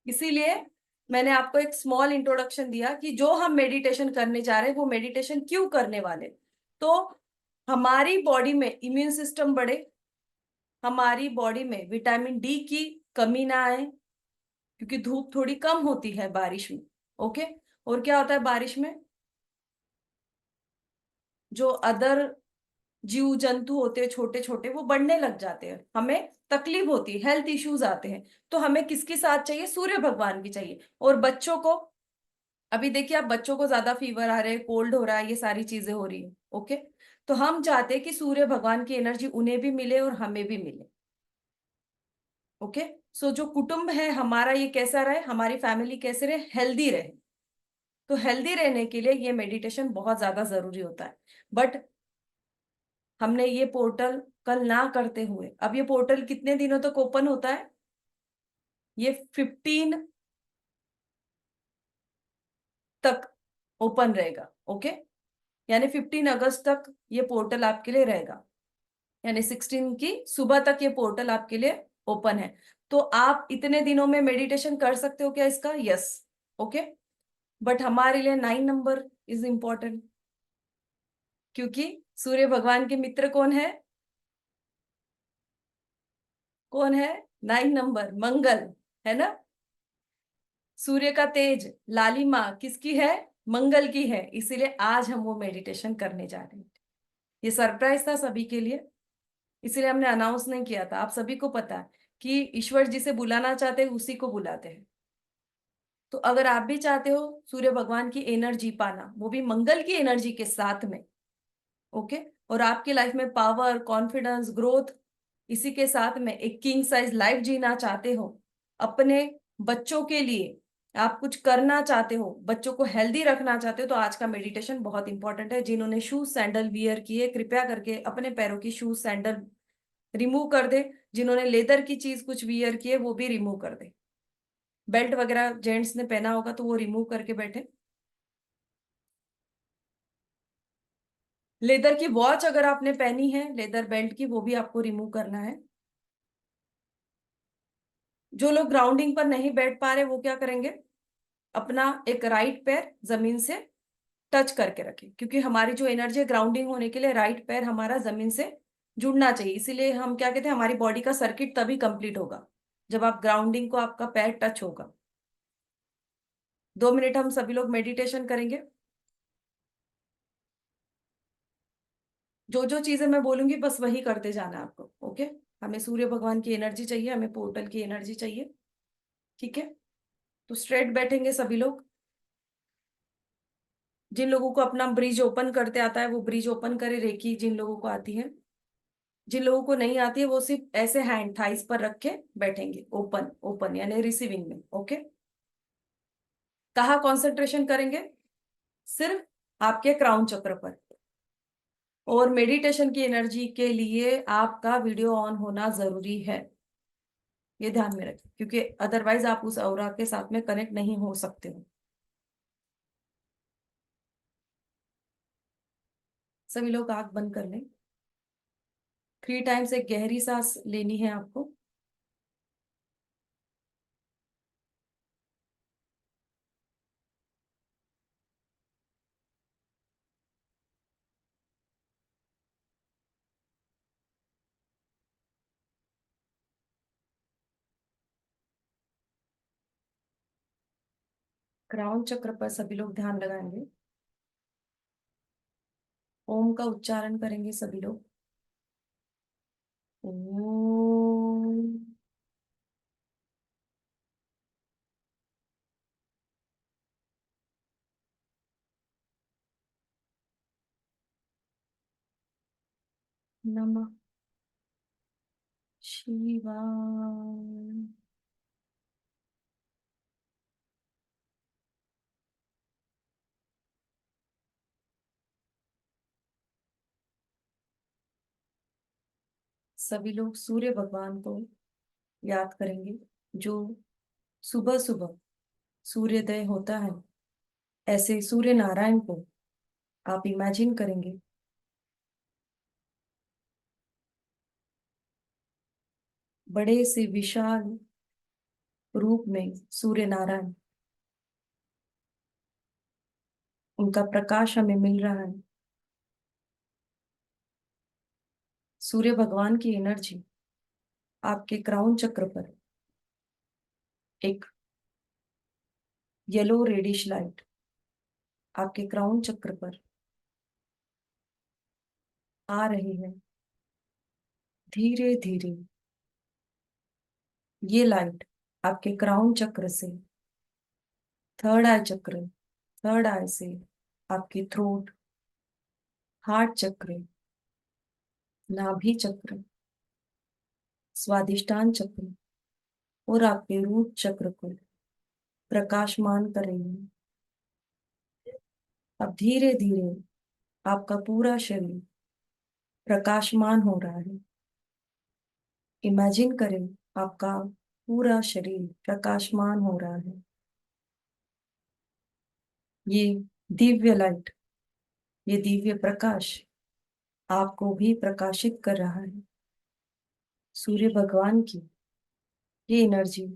इसीलिए मैंने आपको एक स्मॉल इंट्रोडक्शन दिया कि जो हम मेडिटेशन करने जा रहे हैं वो मेडिटेशन क्यों करने वाले। तो हमारी बॉडी में इम्यून सिस्टम बढ़े, हमारी बॉडी में विटामिन डी की कमी ना आए, क्योंकि धूप थोड़ी कम होती है बारिश में। ओके। और क्या होता है बारिश में, जो अदर जीव जंतु होते हैं छोटे छोटे वो बढ़ने लग जाते हैं, हमें तकलीफ होती है, हेल्थ इश्यूज आते हैं। तो हमें किसकी साथ चाहिए, सूर्य भगवान की चाहिए। और बच्चों को, अभी देखिए आप बच्चों को ज्यादा फीवर आ रहे हैं, कोल्ड हो रहा है, ये सारी चीजें हो रही है। ओके। तो हम चाहते हैं कि सूर्य भगवान की एनर्जी उन्हें भी मिले और हमें भी मिले। ओके। सो जो कुटुंब है हमारा ये कैसा रहे, हमारी फैमिली कैसे रहे, हेल्दी रहे। तो हेल्दी रहने के लिए ये मेडिटेशन बहुत ज्यादा जरूरी होता है। बट हमने ये पोर्टल कल ना करते हुए, अब ये पोर्टल कितने दिनों तक ओपन होता है, ये 15 तक ओपन रहेगा। ओके। यानी 15 अगस्त तक ये पोर्टल आपके लिए रहेगा, यानी 16 की सुबह तक ये पोर्टल आपके लिए ओपन है। तो आप इतने दिनों में मेडिटेशन कर सकते हो क्या इसका, यस। ओके। बट हमारे लिए 9 नंबर इज इंपॉर्टेंट, क्योंकि सूर्य भगवान के मित्र कौन है, कौन है, 9 नंबर, मंगल, है ना। सूर्य का तेज, लालिमा किसकी है, मंगल की है। इसीलिए आज हम वो मेडिटेशन करने जा रहे हैं। ये सरप्राइज था सभी के लिए, इसीलिए हमने अनाउंस नहीं किया था। आप सभी को पता है कि ईश्वर जिसे बुलाना चाहते हैं उसी को बुलाते हैं। तो अगर आप भी चाहते हो सूर्य भगवान की एनर्जी पाना, वो भी मंगल की एनर्जी के साथ में, ओके, और आपकी लाइफ में पावर, कॉन्फिडेंस, ग्रोथ, इसी के साथ में एक किंग साइज लाइफ जीना चाहते हो, अपने बच्चों के लिए आप कुछ करना चाहते हो, बच्चों को हेल्दी रखना चाहते हो, तो आज का मेडिटेशन बहुत इंपॉर्टेंट है। जिन्होंने शूज सैंडल वियर किए, कृपया करके अपने पैरों की शूज सैंडल रिमूव कर दे। जिन्होंने लेदर की चीज कुछ वियर की है वो भी रिमूव कर दे। बेल्ट वगैरह जेंट्स ने पहना होगा तो वो रिमूव करके बैठे। लेदर की वॉच अगर आपने पहनी है, लेदर बेल्ट की, वो भी आपको रिमूव करना है। जो लोग ग्राउंडिंग पर नहीं बैठ पा रहे वो क्या करेंगे, अपना एक राइट पैर जमीन से टच करके रखें, क्योंकि हमारी जो एनर्जी है ग्राउंडिंग होने के लिए राइट पैर हमारा जमीन से जुड़ना चाहिए। इसीलिए हम क्या कहते हैं, हमारी बॉडी का सर्किट तभी कंप्लीट होगा जब आप ग्राउंडिंग को आपका पैर टच होगा। 2 मिनट हम सभी लोग मेडिटेशन करेंगे। जो जो चीजें मैं बोलूंगी बस वही करते जाना है आपको। ओके। हमें सूर्य भगवान की एनर्जी चाहिए, हमें पोर्टल की एनर्जी चाहिए। ठीक है। तो स्ट्रेट बैठेंगे सभी लोग। जिन लोगों को अपना ब्रिज ओपन करते आता है वो ब्रिज ओपन करे, रेकी जिन लोगों को आती है। जिन लोगों को नहीं आती है वो सिर्फ ऐसे हैंड थाइस पर रख के बैठेंगे, ओपन ओपन यानी रिसीविंग में। ओके। कहाँ कंसंट्रेशन करेंगे, सिर्फ आपके क्राउन चक्र पर। और मेडिटेशन की एनर्जी के लिए आपका वीडियो ऑन होना जरूरी है, ये ध्यान में रखें, क्योंकि अदरवाइज आप उस ऑरा के साथ में कनेक्ट नहीं हो सकते हो। सभी लोग आंख बंद कर लें। 3 टाइम्स एक गहरी सांस लेनी है आपको। क्राउन चक्र पर सभी लोग ध्यान लगाएंगे। ओम का उच्चारण करेंगे सभी लोग। ओम। नमः शिवाय। सभी लोग सूर्य भगवान को याद करेंगे, जो सुबह सुबह सूर्योदय होता है, ऐसे सूर्य नारायण को आप इमेजिन करेंगे। बड़े से विशाल रूप में सूर्य नारायण, उनका प्रकाश हमें मिल रहा है। सूर्य भगवान की एनर्जी आपके क्राउन चक्र पर एक येलो रेडिश लाइट आपके क्राउन चक्र पर आ रही है। धीरे धीरे ये लाइट आपके क्राउन चक्र से थर्ड आई चक्र, थर्ड आई से आपकी थ्रोट, हार्ट चक्र, नाभि चक्र, स्वादिष्टान चक्र और आपके रूट चक्र को प्रकाशमान कर रही है। अब धीरे धीरे आपका पूरा शरीर प्रकाशमान हो रहा है। इमेजिन करें आपका पूरा शरीर प्रकाशमान हो रहा है। ये दिव्य लाइट, ये दिव्य प्रकाश आपको भी प्रकाशित कर रहा है। सूर्य भगवान की ये एनर्जी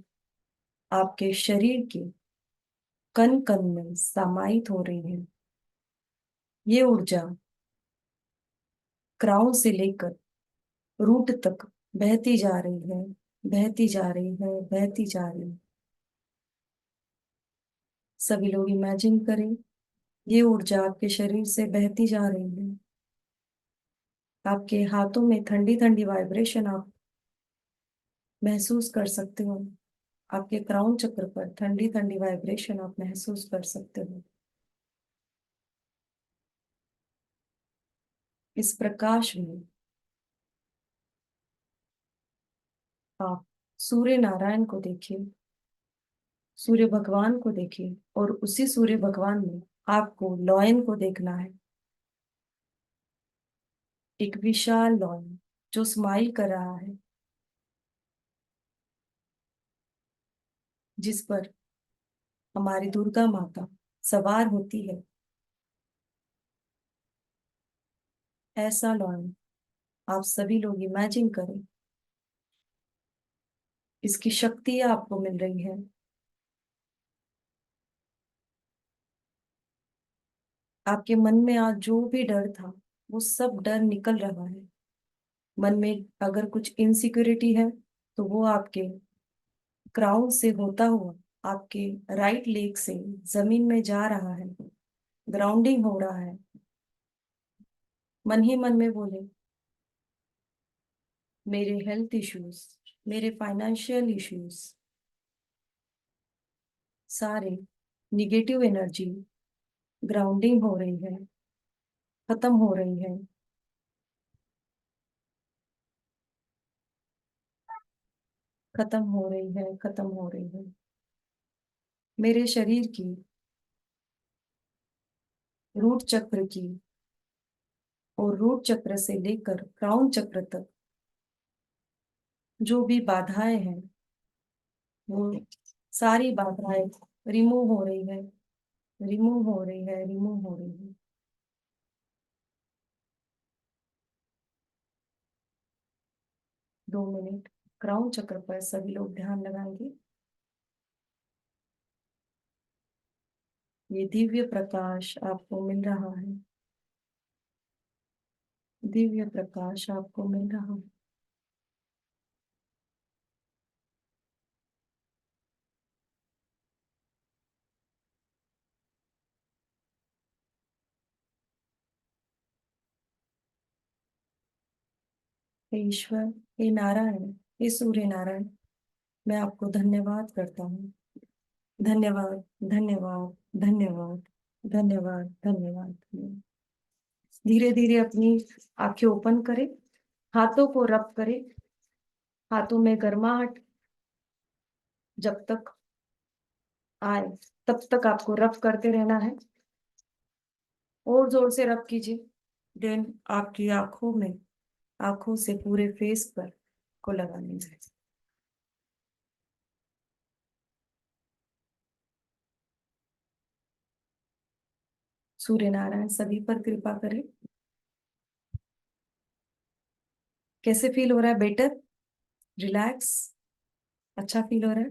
आपके शरीर के कण कण में समाहित हो रही है। ये ऊर्जा क्राउन से लेकर रूट तक बहती जा रही है, बहती जा रही है, बहती जा रही है। सभी लोग इमेजिन करें ये ऊर्जा आपके शरीर से बहती जा रही है। आपके हाथों में ठंडी ठंडी वाइब्रेशन आप महसूस कर सकते हो। आपके क्राउन चक्र पर ठंडी ठंडी वाइब्रेशन आप महसूस कर सकते हो। इस प्रकाश में आप सूर्य नारायण को देखिए, सूर्य भगवान को देखिए और उसी सूर्य भगवान में आपको लॉयन को देखना है। एक विशाल लॉयन जो स्माइल कर रहा है, जिस पर हमारी दुर्गा माता सवार होती है। ऐसा लॉयन आप सभी लोग इमेजिन करें। इसकी शक्ति आपको मिल रही है। आपके मन में आज जो भी डर था वो सब डर निकल रहा है। मन में अगर कुछ इनसिक्योरिटी है तो वो आपके क्राउन से होता हुआ आपके राइट लेग से जमीन में जा रहा है, ग्राउंडिंग हो रहा है। मन ही मन में बोले, मेरे हेल्थ इश्यूज, मेरे फाइनेंशियल इश्यूज, सारे निगेटिव एनर्जी ग्राउंडिंग हो रही है, खत्म हो रही है। खत्म हो रही है, खत्म हो रही है। मेरे शरीर की रूट चक्र की और रूट चक्र से लेकर क्राउन चक्र तक जो भी बाधाएं हैं वो सारी बाधाएं रिमूव हो रही है, रिमूव हो रही है, रिमूव हो रही है। 2 मिनट क्राउन चक्र पर सभी लोग ध्यान लगाएंगे। ये दिव्य प्रकाश आपको मिल रहा है, दिव्य प्रकाश आपको मिल रहा है। हे ईश्वर, हे नारायण, हे सूर्य नारायण, मैं आपको धन्यवाद करता हूँ। धन्यवाद, धन्यवाद, धन्यवाद, धन्यवाद, धन्यवाद। धीरे धीरे अपनी आंखें ओपन करें, हाथों को रब करें। हाथों में गर्माहट जब तक आए तब तक आपको रब करते रहना है। और जोर से रब कीजिए। देन आपकी आंखों में, आंखों से पूरे फेस पर को लगानी है। सूर्य नारायण सभी पर कृपा करें। कैसे फील हो रहा है? बेटर? रिलैक्स? अच्छा फील हो रहा है?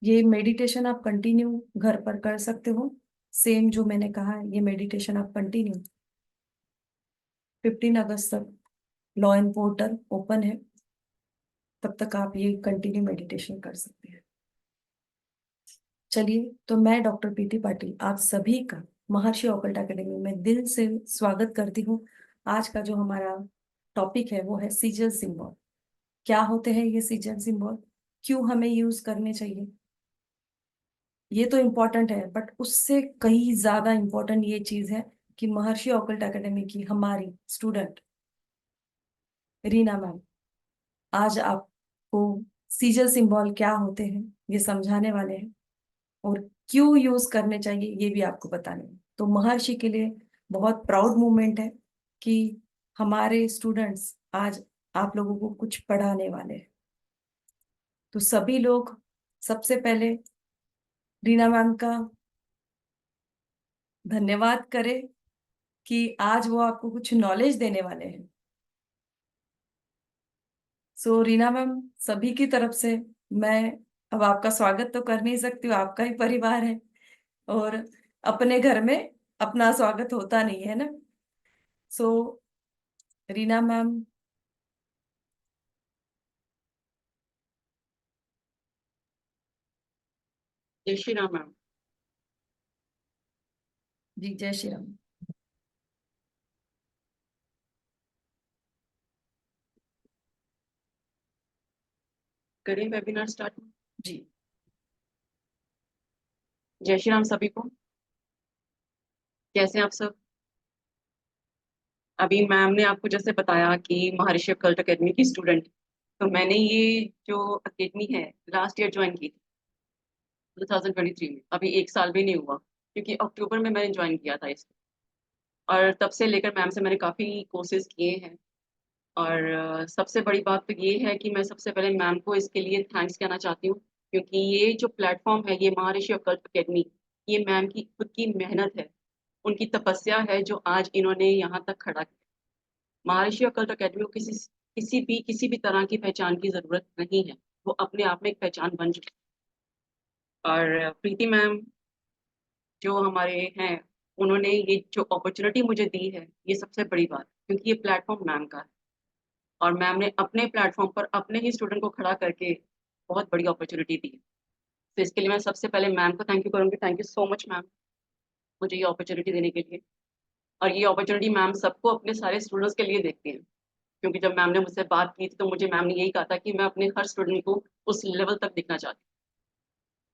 ये मेडिटेशन आप कंटिन्यू घर पर कर सकते हो। सेम जो मैंने कहा है, ये मेडिटेशन आप कंटिन्यू 15 अगस्त तक लॉ इन पोर्टल ओपन है, तब तक आप ये कंटिन्यू मेडिटेशन कर सकते हैं। चलिए, तो मैं डॉक्टर प्रीति पाटिल आप सभी का महर्षि ऑकल्ट एकेडमी में दिल से स्वागत करती हूँ। आज का जो हमारा टॉपिक है वो है सीजल सिंबल। क्या होते हैं ये सीजल सिंबल, क्यों हमें यूज करने चाहिए, ये तो इम्पोर्टेंट है, बट उससे कहीं ज्यादा इम्पोर्टेंट ये चीज है कि महर्षि ऑकल्ट एकेडमी की हमारी स्टूडेंट रीना मैम आज आपको सीजल सिंबल क्या होते हैं ये समझाने वाले हैं, और क्यों यूज करने चाहिए ये भी आपको बताने हैं। तो महर्षि के लिए बहुत प्राउड मोमेंट है कि हमारे स्टूडेंट्स आज आप लोगों को कुछ पढ़ाने वाले हैं। तो सभी लोग सबसे पहले रीना मैम का धन्यवाद करें कि आज वो आपको कुछ नॉलेज देने वाले हैं। सो रीना मैम, सभी की तरफ से मैं अब आपका स्वागत तो कर नहीं सकती हूँ, आपका ही परिवार है, और अपने घर में अपना स्वागत होता नहीं है ना। सो रीना मैम, जय श्री राम मैम। जी जय श्री राम। करें वेबिनार स्टार्ट। जी जय श्री राम सभी को। कैसे हैं आप सब? अभी मैम ने आपको जैसे बताया कि महर्षि कल्ट अकेडमी की स्टूडेंट, तो मैंने ये जो अकेडमी है लास्ट ईयर ज्वाइन की थी 2023 में। अभी एक साल भी नहीं हुआ, क्योंकि अक्टूबर में मैंने ज्वाइन किया था इसको। और तब से लेकर मैम से मैंने काफ़ी कोर्सेज किए हैं। और सबसे बड़ी बात तो ये है कि मैं सबसे पहले मैम को इसके लिए थैंक्स कहना चाहती हूँ, क्योंकि ये जो प्लेटफॉर्म है, ये महर्षि कल्ट अकेडमी, ये मैम की खुद की मेहनत है, उनकी तपस्या है जो आज इन्होंने यहाँ तक खड़ा किया। महर्षि कल्ट अकेडमी को किसी भी तरह की पहचान की जरूरत नहीं है, वो अपने आप में एक पहचान बन चुकी है। और प्रीति मैम जो हमारे हैं, उन्होंने ये जो अपॉर्चुनिटी मुझे दी है, ये सबसे बड़ी बात, क्योंकि ये प्लेटफॉर्म मैम का है। और मैम ने अपने प्लेटफॉर्म पर अपने ही स्टूडेंट को खड़ा करके बहुत बड़ी अपॉर्चुनिटी दी है। तो इसके लिए मैं सबसे पहले मैम को थैंक यू करूँगी। Thank you so much ma'am, मुझे ये अपॉर्चुनिटी देने के लिए। और ये अपॉर्चुनिटी मैम सबको, अपने सारे स्टूडेंट्स के लिए देखती हैं, क्योंकि जब मैम ने मुझसे बात की थी तो मुझे मैम ने यही कहा था कि मैं अपने हर स्टूडेंट को उस लेवल तक देखना चाहती हूँ।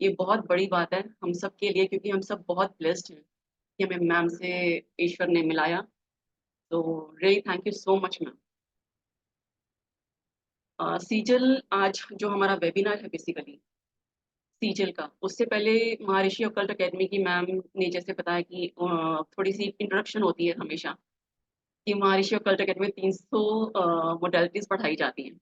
ये बहुत बड़ी बात है हम सब के लिए, क्योंकि हम सब बहुत ब्लेस्ड हैं कि हमें मैम से ईश्वर ने मिलाया। तो really thank you so much ma'am. Sigil आज जो हमारा वेबिनार है, बेसिकली सीजल का, उससे पहले महर्षि ऑकल्ट अकेडमी की मैम ने जैसे बताया कि थोड़ी सी इंट्रोडक्शन होती है हमेशा, कि महर्षि ऑकल्ट अकेडमी में 300 मोडेलिटीज पढ़ाई जाती हैं।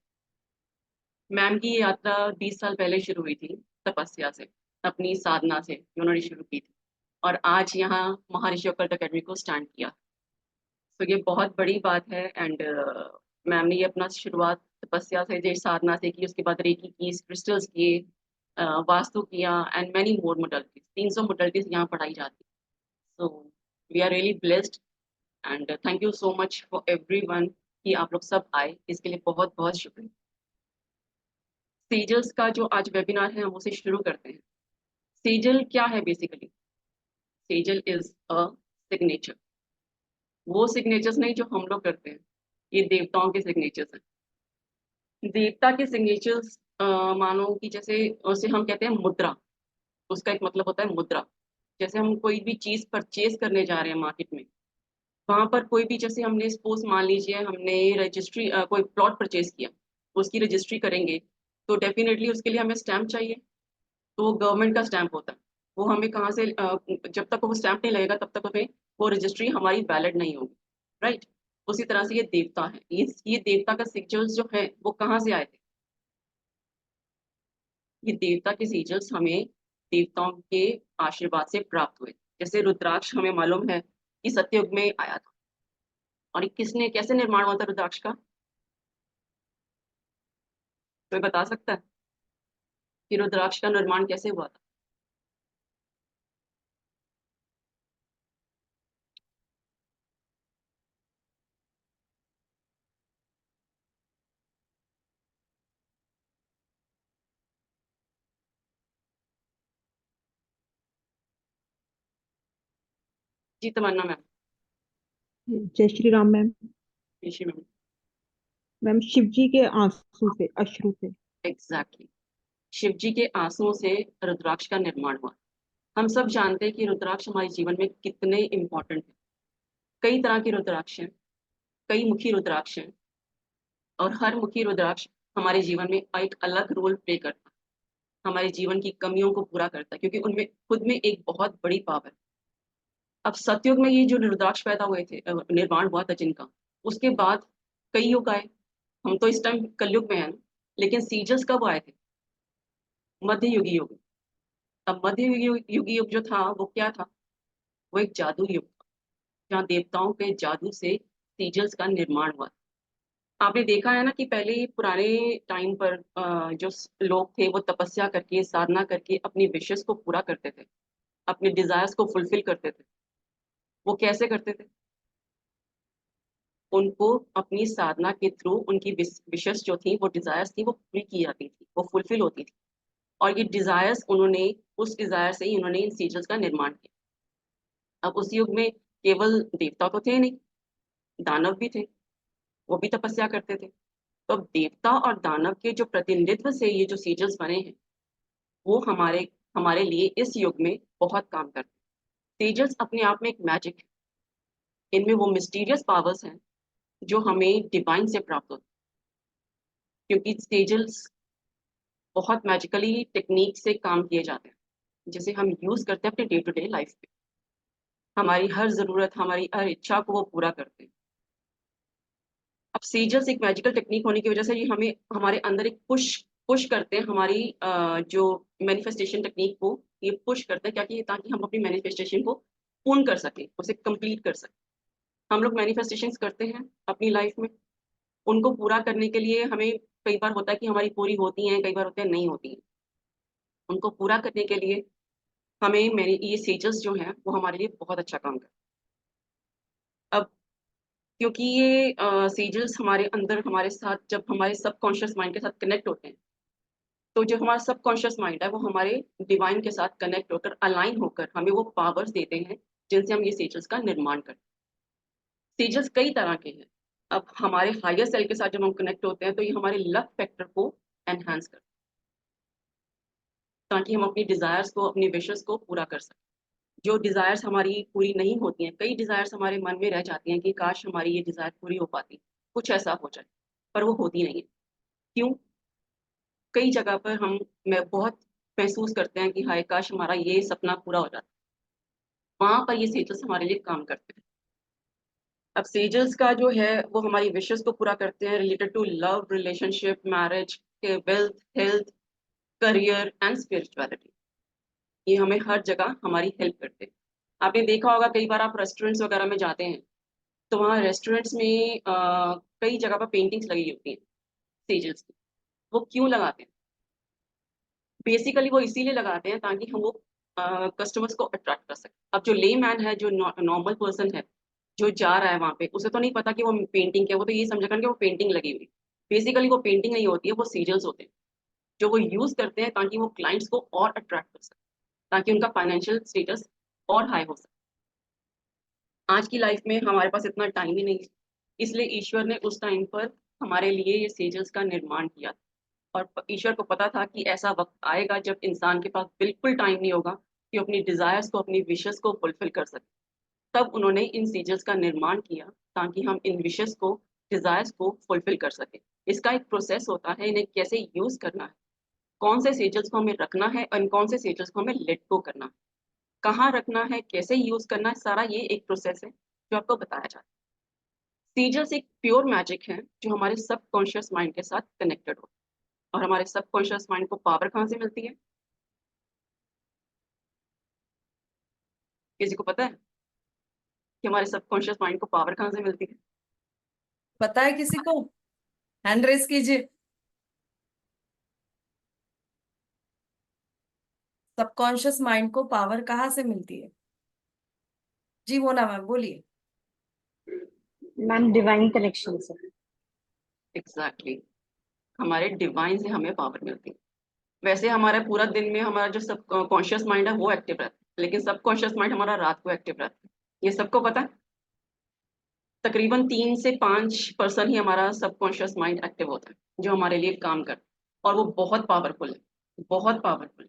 मैम की ये यात्रा 20 साल पहले शुरू हुई थी, तपस्या से, अपनी साधना से जो उन्होंने शुरू की थी, और आज यहाँ महर्षि ऑकल्ट अकेडमी को स्टैंड किया। तो ये बहुत बड़ी बात है। एंड मैम ने ये अपना शुरुआत तपस्या से, जय साधना से की, उसके बाद रेकी की, क्रिस्टल्स किए, वास्तु किया, and many more modalities, 300 modalities यहाँ पढ़ाई जाती है। So we are really blessed, and thank you so much for everyone कि आप लोग सब आए, इसके लिए बहुत बहुत शुक्रिया। सेजल्स का जो आज वेबिनार है हम उसे शुरू करते हैं। सेजल क्या है basically? Sejal is a signature. वो सिग्नेचर्स नहीं जो हम लोग करते हैं, ये देवताओं के सिग्नेचर्स हैं। देवता के सिग्नेचर्स मानो कि जैसे उसे हम कहते हैं मुद्रा, उसका एक मतलब होता है मुद्रा। जैसे हम कोई भी चीज परचेज करने जा रहे हैं मार्केट में, वहां पर कोई भी, जैसे हमने सपोज मान लीजिए हमने रजिस्ट्री, कोई प्लॉट परचेज किया, उसकी रजिस्ट्री करेंगे, तो डेफिनेटली उसके लिए हमें स्टैंप चाहिए। तो वो गवर्नमेंट का स्टैंप होता है। वो हमें कहाँ से, जब तक वो स्टैंप नहीं लगेगा तब तक हमें वो रजिस्ट्री हमारी वैलिड नहीं होगी, राइट। उसी तरह से ये देवता है, ये देवता का सिग्नल्स जो है वो कहाँ से आए थे? ये देवता के सिग्नल्स हमें देवताओं के आशीर्वाद से प्राप्त हुए। जैसे रुद्राक्ष हमें मालूम है कि सत्ययुग में आया था। और ये किसने, कैसे निर्माण हुआ था रुद्राक्ष का? कोई बता सकता है? कि रुद्राक्ष का निर्माण कैसे हुआ था? जी तमन्ना मैम। जय श्री राम मैम। ऋषि मैम। मैम शिव जी के आंसू से, अश्रु से। एग्जैक्टली। शिव जी के आंसुओं से रुद्राक्ष का निर्माण हुआ। हम सब जानते हैं कि रुद्राक्ष हमारे जीवन में कितने इंपॉर्टेंट है। कई तरह के रुद्राक्ष हैं, कई मुखी रुद्राक्ष हैं, और हर मुखी रुद्राक्ष हमारे जीवन में एक अलग रोल प्ले करता है, हमारे जीवन की कमियों को पूरा करता है, क्योंकि उनमें खुद में एक बहुत बड़ी पावर है। अब सतयुग में ये जो रुद्राक्ष पैदा हुए थे, निर्माण हुआ था जिनका, उसके बाद कई युग आए। हम तो इस टाइम कलयुग में है ना, लेकिन सीजस कब आए थे? मध्य युगी युग। अब मध्य युगी युग जो था वो क्या था? वो एक जादू युग था, जहाँ देवताओं के जादू से सीजल्स का निर्माण हुआ। आपने देखा है ना कि पहले पुराने टाइम पर जो लोग थे वो तपस्या करके, साधना करके अपनी विशेष को पूरा करते थे, अपने डिजायर्स को फुलफिल करते थे। वो कैसे करते थे? उनको अपनी साधना के थ्रू उनकी विशेष जो थी, वो डिजायर्स थी, वो पूरी की जाती थी, वो फुलफिल होती थी। और ये डिजायर्स उन्होंने, उस डिजायर से ही उन्होंने इन सीजल्स का निर्माण किया। अब उस युग में केवल देवता तो थे नहीं, दानव भी थे, वो भी तपस्या करते थे। तो अब देवता और दानव के जो प्रतिनिधित्व से ये जो सीजल्स बने हैं, वो हमारे हमारे लिए इस युग में बहुत काम करते हैं। सीजल्स अपने आप में एक मैजिक है, इनमें वो मिस्टीरियस पावर्स हैं जो हमें डिवाइन से प्राप्त होती है, क्योंकि सीजल्स बहुत मैजिकली टेक्निक से काम किए जाते हैं, जिसे हम यूज करते हैं अपने डे टू डे लाइफ में। हमारी हर जरूरत, हमारी हर इच्छा को वो पूरा करते हैं। अब सीजल्स एक मैजिकल टेक्निक होने की वजह से ये हमें, हमारे अंदर एक पुश पुश करते हैं, हमारी जो मैनिफेस्टेशन टेक्निक को ये पुश करते हैं, क्या कि ताकि हम अपनी मैनिफेस्टेशन को पूर्ण कर सकें, उसे कंप्लीट कर सकें। हम लोग मैनिफेस्टेशंस करते हैं अपनी लाइफ में, उनको पूरा करने के लिए हमें कई बार होता है कि हमारी पूरी होती हैं, कई बार होते हैं नहीं होती हैं। उनको पूरा करने के लिए हमें, मेरी ये सीजल्स जो हैं वो हमारे लिए बहुत अच्छा काम करते हैं। अब क्योंकि ये सीजल्स हमारे अंदर, हमारे साथ जब हमारे सबकॉन्शियस माइंड के साथ कनेक्ट होते हैं, तो जो हमारा सबकॉन्शियस माइंड है वो हमारे डिवाइन के साथ कनेक्ट होकर, अलाइन होकर हमें वो पावर्स देते हैं जिनसे हम ये सीजल्स का निर्माण करते हैं। सीजल्स कई तरह के हैं। अब हमारे हायर सेल के साथ जब हम कनेक्ट होते हैं तो ये हमारे लक फैक्टर को एनहांस करते हैं, ताकि हम अपनी डिजायर्स को, अपनी विशेस को पूरा कर सकें। जो डिजायर्स हमारी पूरी नहीं होती हैं, कई डिजायर्स हमारे मन में रह जाती हैं कि काश हमारी ये डिजायर पूरी हो पाती, कुछ ऐसा हो जाए, पर वो होती नहीं है। क्यों? कई जगह पर हम, मैं बहुत महसूस करते हैं कि हाय काश हमारा ये सपना पूरा हो जाता। वहां पर ये सेजल्स हमारे लिए काम करते हैं। अब सेजल्स का जो है वो हमारी विशेस को पूरा करते हैं, related to love, relationship, marriage, wealth, health, career and spirituality. ये हमें हर जगह हमारी हेल्प करते हैं। आपने देखा होगा कई बार आप रेस्टोरेंट्स वगैरह में जाते हैं, तो वहाँ रेस्टोरेंट्स में कई जगह पर पेंटिंग्स लगी होती हैं सेजल्स की। वो क्यों लगाते हैं? बेसिकली वो इसीलिए लगाते हैं ताकि हम वो कस्टमर्स को अट्रैक्ट कर सकें। अब जो ले मैन है, जो नॉर्मल पर्सन है, जो जा रहा है वहां पे, उसे तो नहीं पता कि वो पेंटिंग क्या है, वो तो ये समझ कि वो पेंटिंग लगी हुई। बेसिकली वो पेंटिंग नहीं होती है, वो सीरियल्स होते हैं जो वो यूज करते हैं ताकि वो क्लाइंट्स को और अट्रैक्ट कर सके, ताकि उनका फाइनेंशियल स्टेटस और हाई हो सके। आज की लाइफ में हमारे पास इतना टाइम ही नहीं है, इसलिए ईश्वर ने उस टाइम पर हमारे लिए ये सेजल्स का निर्माण किया। और ईश्वर को पता था कि ऐसा वक्त आएगा जब इंसान के पास बिल्कुल टाइम नहीं होगा कि अपनी डिजायर्स को, अपनी विशेस को फुलफिल कर सके। तब उन्होंने इन सीजल्स का निर्माण किया ताकि हम इन विशेस को, डिजायर्स को फुलफिल कर सके। इसका एक प्रोसेस होता है, इन्हें कैसे यूज करना है, कौन से सेजल्स को हमें रखना है और कौन से सेजल्स को हमें लेट गो करना है, कहाँ रखना है, कैसे यूज करना है, सारा ये एक प्रोसेस है जो आपको बताया जाता है। सीजल्स एक प्योर मैजिक है जो हमारे सबकॉन्शियस माइंड के साथ कनेक्टेड हो। और हमारे सबकॉन्शियस माइंड को पावर कहाँ से मिलती है? किसी को पता है कि हमारे सबकॉन्शियस माइंड को पावर कहाँ से मिलती है? पता है किसी को? हैंड रेस कीजिए। सबकॉन्शियस माइंड को पावर कहाँ से मिलती है? जी मोना मैम बोलिए। मैम डिवाइन कनेक्शन से। एग्जैक्टली हमारे डिवाइन से हमें पावर मिलती है। वैसे हमारा पूरा दिन में हमारा जो सब कॉन्शियस माइंड है वो एक्टिव रहता है, लेकिन सब कॉन्शियस माइंड हमारा रात को एक्टिव रहता है। ये सबको पता है। तकरीबन 3 से 5% ही हमारा सबकॉन्शियस माइंड एक्टिव होता है जो हमारे लिए काम करता है, और वो बहुत पावरफुल है, बहुत पावरफुल।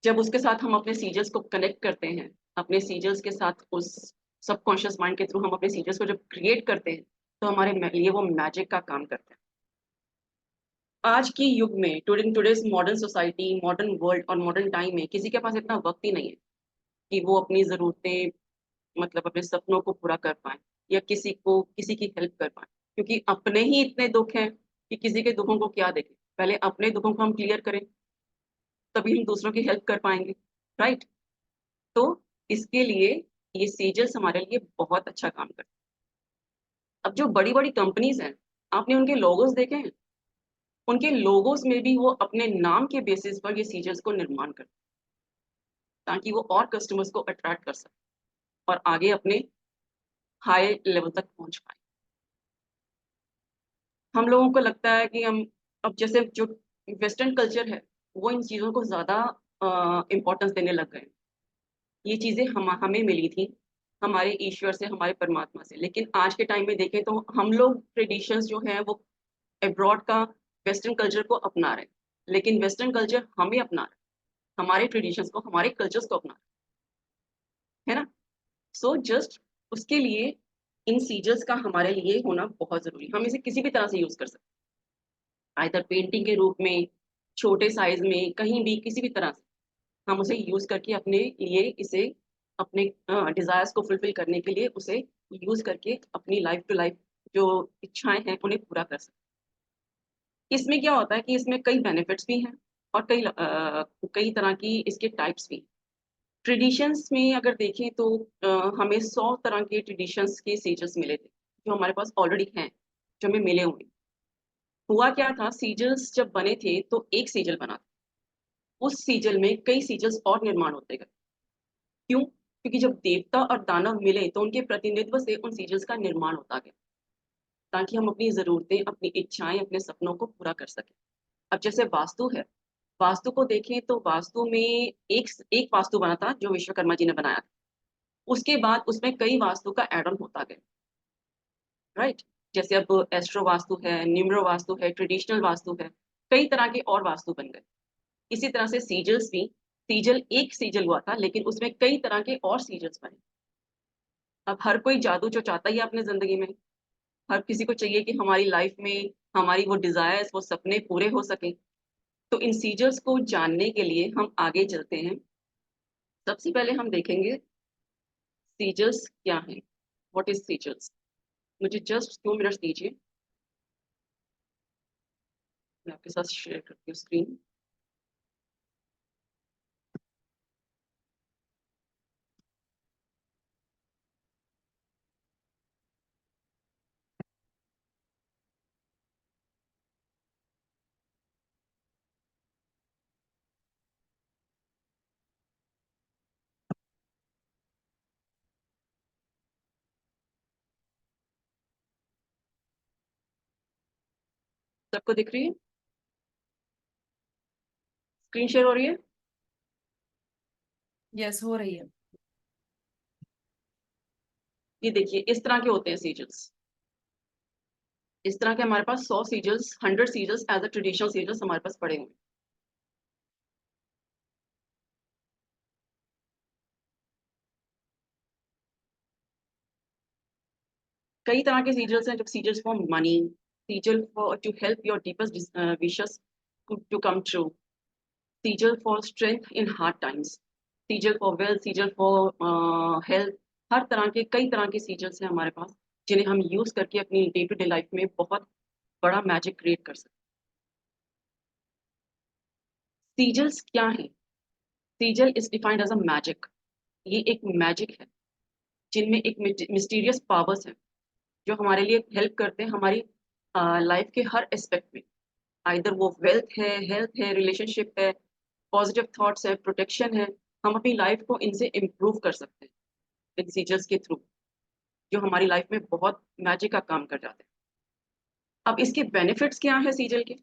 जब उसके साथ हम अपने सीजल्स को कनेक्ट करते हैं, अपने सीजल्स के साथ उस सबकॉन्शियस माइंड के थ्रू हम अपने सीजल्स को जब क्रिएट करते हैं, तो हमारे लिए वो मैजिक का काम करता है। आज की युग में today's modern society, modern world और मॉडर्न टाइम में किसी के पास इतना वक्त ही नहीं है कि वो अपनी ज़रूरतें, मतलब अपने सपनों को पूरा कर पाए या किसी की हेल्प कर पाए, क्योंकि अपने ही इतने दुख हैं कि किसी के दुखों को क्या देखें। पहले अपने दुखों को हम क्लियर करें, तभी हम दूसरों की हेल्प कर पाएंगे, राइट। तो इसके लिए ये सेजल्स हमारे लिए बहुत अच्छा काम करते हैं। अब जो बड़ी बड़ी कंपनीज हैं, आपने उनके लोगोस देखे हैं? उनके लोगोस में भी वो अपने नाम के बेसिस पर ये सीजल्स को निर्माण करते हैं, ताकि वो और कस्टमर्स को अट्रैक्ट कर सके और आगे अपने हाई लेवल तक पहुंच पाए। हम लोगों को लगता है कि हम, अब जैसे जो वेस्टर्न कल्चर है, वो इन चीज़ों को ज़्यादा इम्पोर्टेंस देने लग गए। ये चीज़ें हमें मिली थी हमारे ईश्वर से, हमारे परमात्मा से, लेकिन आज के टाइम में देखें तो हम लोग ट्रेडिशंस जो हैं वो अब्रॉड का वेस्टर्न कल्चर को अपना रहे हैं, लेकिन वेस्टर्न कल्चर हमें अपना रहा है, हमारे ट्रेडिशंस को, हमारे कल्चर्स को अपना रहा है ना। सो जस्ट उसके लिए इन सीजल्स का हमारे लिए होना बहुत जरूरी है। हम इसे किसी भी तरह से यूज कर सकते हैं, आइदर पेंटिंग के रूप में, छोटे साइज में, कहीं भी किसी भी तरह से हम उसे यूज करके अपने लिए इसे, अपने डिजायर्स को फुलफिल करने के लिए उसे यूज करके अपनी लाइफ टू लाइफ जो इच्छाएं हैं उन्हें पूरा कर सकते हैं। इसमें क्या होता है कि इसमें कई बेनिफिट्स भी हैं और कई तरह की इसके टाइप्स भी। ट्रेडिशंस में अगर देखें तो हमें 100 तरह के ट्रेडिशंस के सीजल्स मिले थे जो हमारे पास ऑलरेडी हैं, जो हमें मिले हुए। हुआ क्या था, सीजल्स जब बने थे तो एक सीजल बना था, उस सीजल में कई सीजल्स और निर्माण होते गए। क्यों? क्योंकि जब देवता और दानव मिले तो उनके प्रतिनिधित्व से उन सीजल्स का निर्माण होता गया, ताकि हम अपनी जरूरतें, अपनी इच्छाएं, अपने सपनों को पूरा कर सकें। अब जैसे वास्तु है, वास्तु को देखें तो वास्तु में एक एक वास्तु बना था जो विश्वकर्मा जी ने बनाया था। उसके बाद उसमें कई वास्तु का एड ऑन होता गया, राइट। जैसे अब एस्ट्रो वास्तु है, न्यूमरो वास्तु है, ट्रेडिशनल वास्तु है, कई तरह के और वास्तु बन गए। इसी तरह से सीजल्स भी, सीजल एक सीजल हुआ था लेकिन उसमें कई तरह के और सीजल्स बने। अब हर कोई जादू जो चाहता ही है अपने जिंदगी में, हर किसी को चाहिए कि हमारी लाइफ में हमारी वो डिजायर्स, वो सपने पूरे हो सके। तो इन सीजल्स को जानने के लिए हम आगे चलते हैं। सबसे पहले हम देखेंगे सीजल्स क्या है, व्हाट इज सीजल्स। मुझे जस्ट 2 मिनट्स दीजिए, मैं आपके साथ शेयर करती हूँ स्क्रीन। सबको दिख रही है? स्क्रीन शेयर हो रही है? यस हो रही है। ये देखिए, इस तरह के होते हैं सीजल्स। इस तरह के हमारे पास 100 सीजल्स, 100 सीजल्स एज अ ट्रेडिशनल सीजल्स हमारे पास पड़े हुए हैं। कई तरह के सीजल्स हैं, जब sigils for money, sigil for to help your deepest wishes to come true, sigil for strength in hard times, sigil for wealth, sigil for health. हर तरह के, कई तरह के सीजल्स हैं हमारे पास, जिन्हें हम यूज करके अपनी डे टू डे लाइफ में बहुत बड़ा मैजिक क्रिएट कर सकते हैं। सीजल्स क्या है? Sigil is defined as a magic. ये एक मैजिक है जिनमें एक मिस्टीरियस पावर्स हैं जो हमारे लिए हेल्प करते हैं हमारी लाइफ के हर एस्पेक्ट में। आइदर वो वेल्थ है, हेल्थ है, रिलेशनशिप है, पॉजिटिव थॉट्स है, प्रोटेक्शन है, हम अपनी लाइफ को इनसे इम्प्रूव कर सकते हैं इन सीजल्स के थ्रू, जो हमारी लाइफ में बहुत मैजिक का काम कर जाते हैं। अब इसके बेनिफिट्स क्या है सीजल के?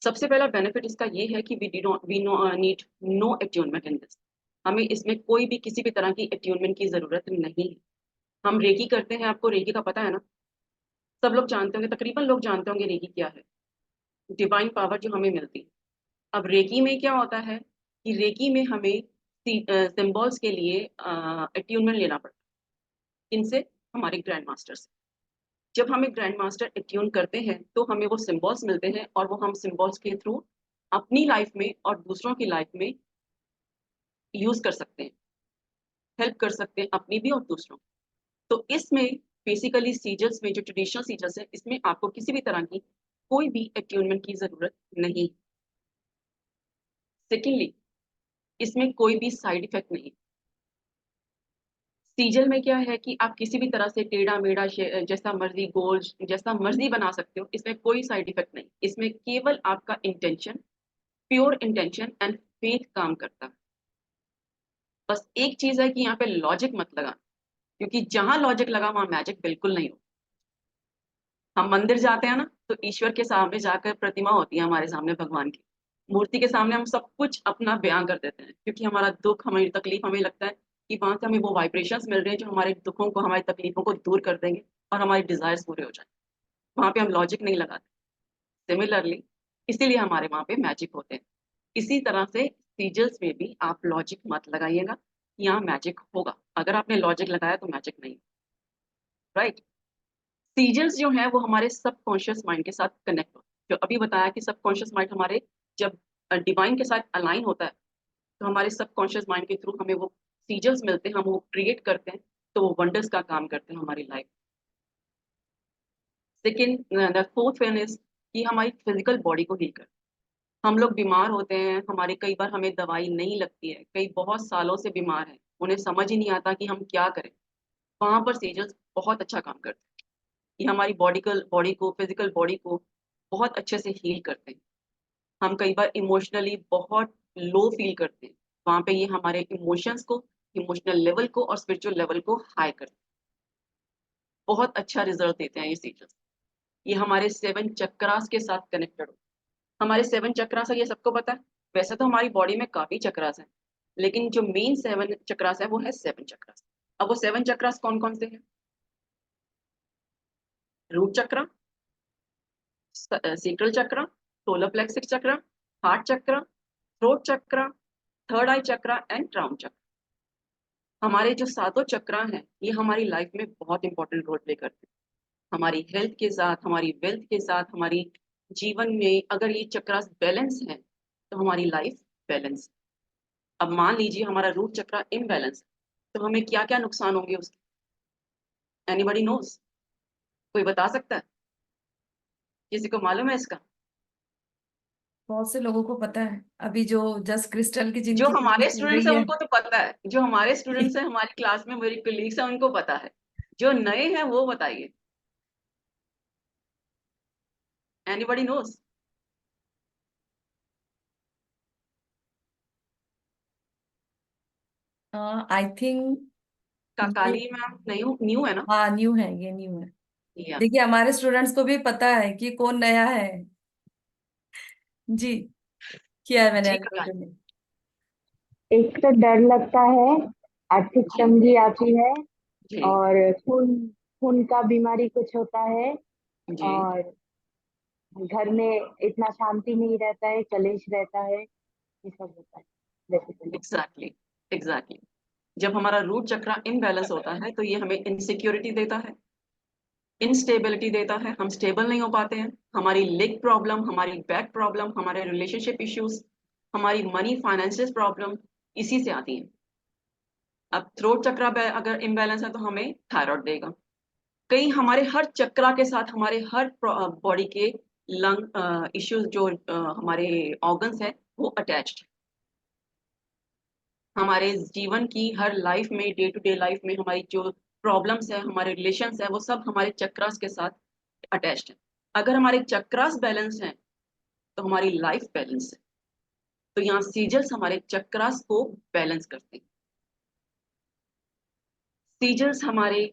सबसे पहला बेनिफिट इसका ये है कि we need no attunement in this. हमें इसमें कोई भी किसी भी तरह की अट्यूनमेंट की जरूरत नहीं है। हम रेकी करते हैं, आपको रेकी का पता है ना? सब लोग जानते होंगे, तकरीबन लोग जानते होंगे रेकी क्या है, डिवाइन पावर जो हमें मिलती है। अब रेकी में क्या होता है कि रेकी में हमें सिंबल्स के लिए अट्यूनमेंट लेना पड़ता है। इनसे हमारे ग्रैंड मास्टर से जब हमें ग्रैंड मास्टर अट्यून करते हैं तो हमें वो सिंबल्स मिलते हैं, और वो हम सिंबल्स के थ्रू अपनी लाइफ में और दूसरों की लाइफ में यूज कर सकते हैं, हेल्प कर सकते हैं अपनी भी और दूसरों की। तो इसमें बेसिकली सीजल्स में जो ट्रेडिशनल सीजल्स है, इसमें आपको किसी भी तरह की कोई भी अट्यूनमेंट की जरूरत नहीं। सेकेंडली, इसमें कोई भी साइड इफेक्ट नहीं। सीजल में क्या है कि आप किसी भी तरह से टेढ़ा मेढ़ा जैसा मर्जी गोल जैसा मर्जी बना सकते हो, इसमें कोई साइड इफेक्ट नहीं। इसमें केवल आपका intention, pure intention and faith काम करता है। बस एक चीज है कि यहाँ पे लॉजिक मत लगा, क्योंकि जहां लॉजिक लगा वहां मैजिक बिल्कुल नहीं हो। हम मंदिर जाते हैं ना, तो ईश्वर के सामने जाकर प्रतिमा होती है हमारे सामने, भगवान की मूर्ति के सामने हम सब कुछ अपना बयान कर देते हैं, क्योंकि हमारा दुख, हमारी तकलीफ, हमें लगता है कि वहां से हमें वो वाइब्रेशंस मिल रहे हैं जो हमारे दुखों को, हमारी तकलीफों को दूर कर देंगे और हमारे डिजायर्स पूरे हो जाए। वहां पे हम लॉजिक नहीं लगाते। सिमिलरली, इसीलिए हमारे वहां पे मैजिक होते हैं। इसी तरह से सीजल्स में भी आप लॉजिक मत लगाइएगा, यहाँ मैजिक होगा। अगर आपने लॉजिक लगाया तो मैजिक नहीं, राइट? सीजल्स जो है वो हमारे सबकॉन्शियस माइंड के साथ कनेक्ट होते हैं। जो अभी बताया कि सबकॉन्शियस माइंड हमारे जब डिवाइन के साथ अलाइन होता है, तो हमारे सबकॉन्शियस माइंड के थ्रू हमें वो सीजल्स मिलते हैं, हम वो क्रिएट करते हैं, तो वो वंडर्स का काम करते हैं हमारी life. Second, the fourth one is कि हमारी फिजिकल बॉडी को हील करते हैं। हम लोग बीमार होते हैं, हमारे कई बार हमें दवाई नहीं लगती है, कई बहुत सालों से बीमार हैं, उन्हें समझ ही नहीं आता कि हम क्या करें। वहां पर सीजल्स बहुत अच्छा काम करते हैं। ये हमारी बॉडी को फिजिकल बॉडी को बहुत अच्छे से हील करते हैं। हम कई बार इमोशनली बहुत लो फील करते हैं, वहां पे ये हमारे इमोशंस को, इमोशनल लेवल को और स्पिरिचुअल लेवल को हाई करते हैं। बहुत अच्छा रिजल्ट देते हैं ये सीजल्स। ये हमारे 7 चक्रास के साथ कनेक्टेड हो। हमारे 7 चक्रास है, ये सबको पता है। वैसे तो हमारी बॉडी में काफी चक्रास है, लेकिन जो मेन 7 चक्रास है वो है 7 चक्रास। अब वो 7 चक्रास कौन कौन से हैं? रूट चक्र, सेक्रल चक्र, सोलर प्लेक्सिस चक्र, हार्ट चक्र, थ्रोट चक्र, थर्ड आई चक्र एंड क्राउन चक्र। हमारे जो सातों चक्र हैं, ये हमारी लाइफ में बहुत इंपॉर्टेंट रोल प्ले करते हैं। हमारी हेल्थ के साथ, हमारी वेल्थ के साथ, हमारी जीवन में अगर ये चक्र बैलेंस है तो हमारी लाइफ बैलेंस। अब मान लीजिए हमारा रूट चक्र इम्बैलेंस है, तो हमें क्या क्या नुकसान होंगे उसके? Anybody knows? कोई बता सकता है? किसी को मालूम है इसका? बहुत से लोगों को पता है, अभी जो जस्ट क्रिस्टल की जो जिनकी रीडिंग हमारे चल स्टूडेंट्स रही हैं है। उनको तो पता है, जो हमारे स्टूडेंट्स हैं हमारी क्लास में, मेरी कलीग्स हैं, उनको पता है। जो नए हैं वो बताइए, एनीबडी नोज? आई थिंक ये, काली मैम न्यू न्यू है ना? हाँ न्यू है, ये न्यू है। या देखिए हमारे स्टूडेंट्स को भी पता है कि कौन नया है। जी, किया है मैंने जी अनम्यूट में। एक तो डर लगता है, आर्थिक जी तंगी आती है, जी और खून खून का बीमारी कुछ होता है, जी। और घर में इतना शांति नहीं रहता है, कलेश रहता है, ये सब होता है बेसिकली। Exactly exactly. जब हमारा रूट चक्र इनबैलेंस होता है तो ये हमें इनसिक्योरिटी देता है, इनस्टेबिलिटी देता है, हम स्टेबल नहीं हो पाते हैं। हमारी लेग प्रॉब्लम, हमारी बैक प्रॉब्लम, हमारे रिलेशनशिप इश्यूज, हमारी मनी फाइनेंशियल प्रॉब्लम इसी से आती हैं। अब थ्रोट चक्र अगर इम्बैलेंस है तो हमें थायराइड देगा। कई हमारे हर चक्रा के साथ हमारे हर बॉडी के लंग इश्यूज जो हमारे ऑर्गन्स हैं वो अटैच्ड। हमारे जीवन की हर लाइफ में, डे टू डे लाइफ में हमारी जो प्रॉब्लम्स है, हमारे रिलेशंस है, वो सब हमारे चक्रास के साथ अटैच्ड है। अगर हमारे चक्रास बैलेंस हैं तो हमारी लाइफ बैलेंस है। तो यहाँ सीजल्स हमारे चक्रास को बैलेंस करते हैं। सीजल्स हमारे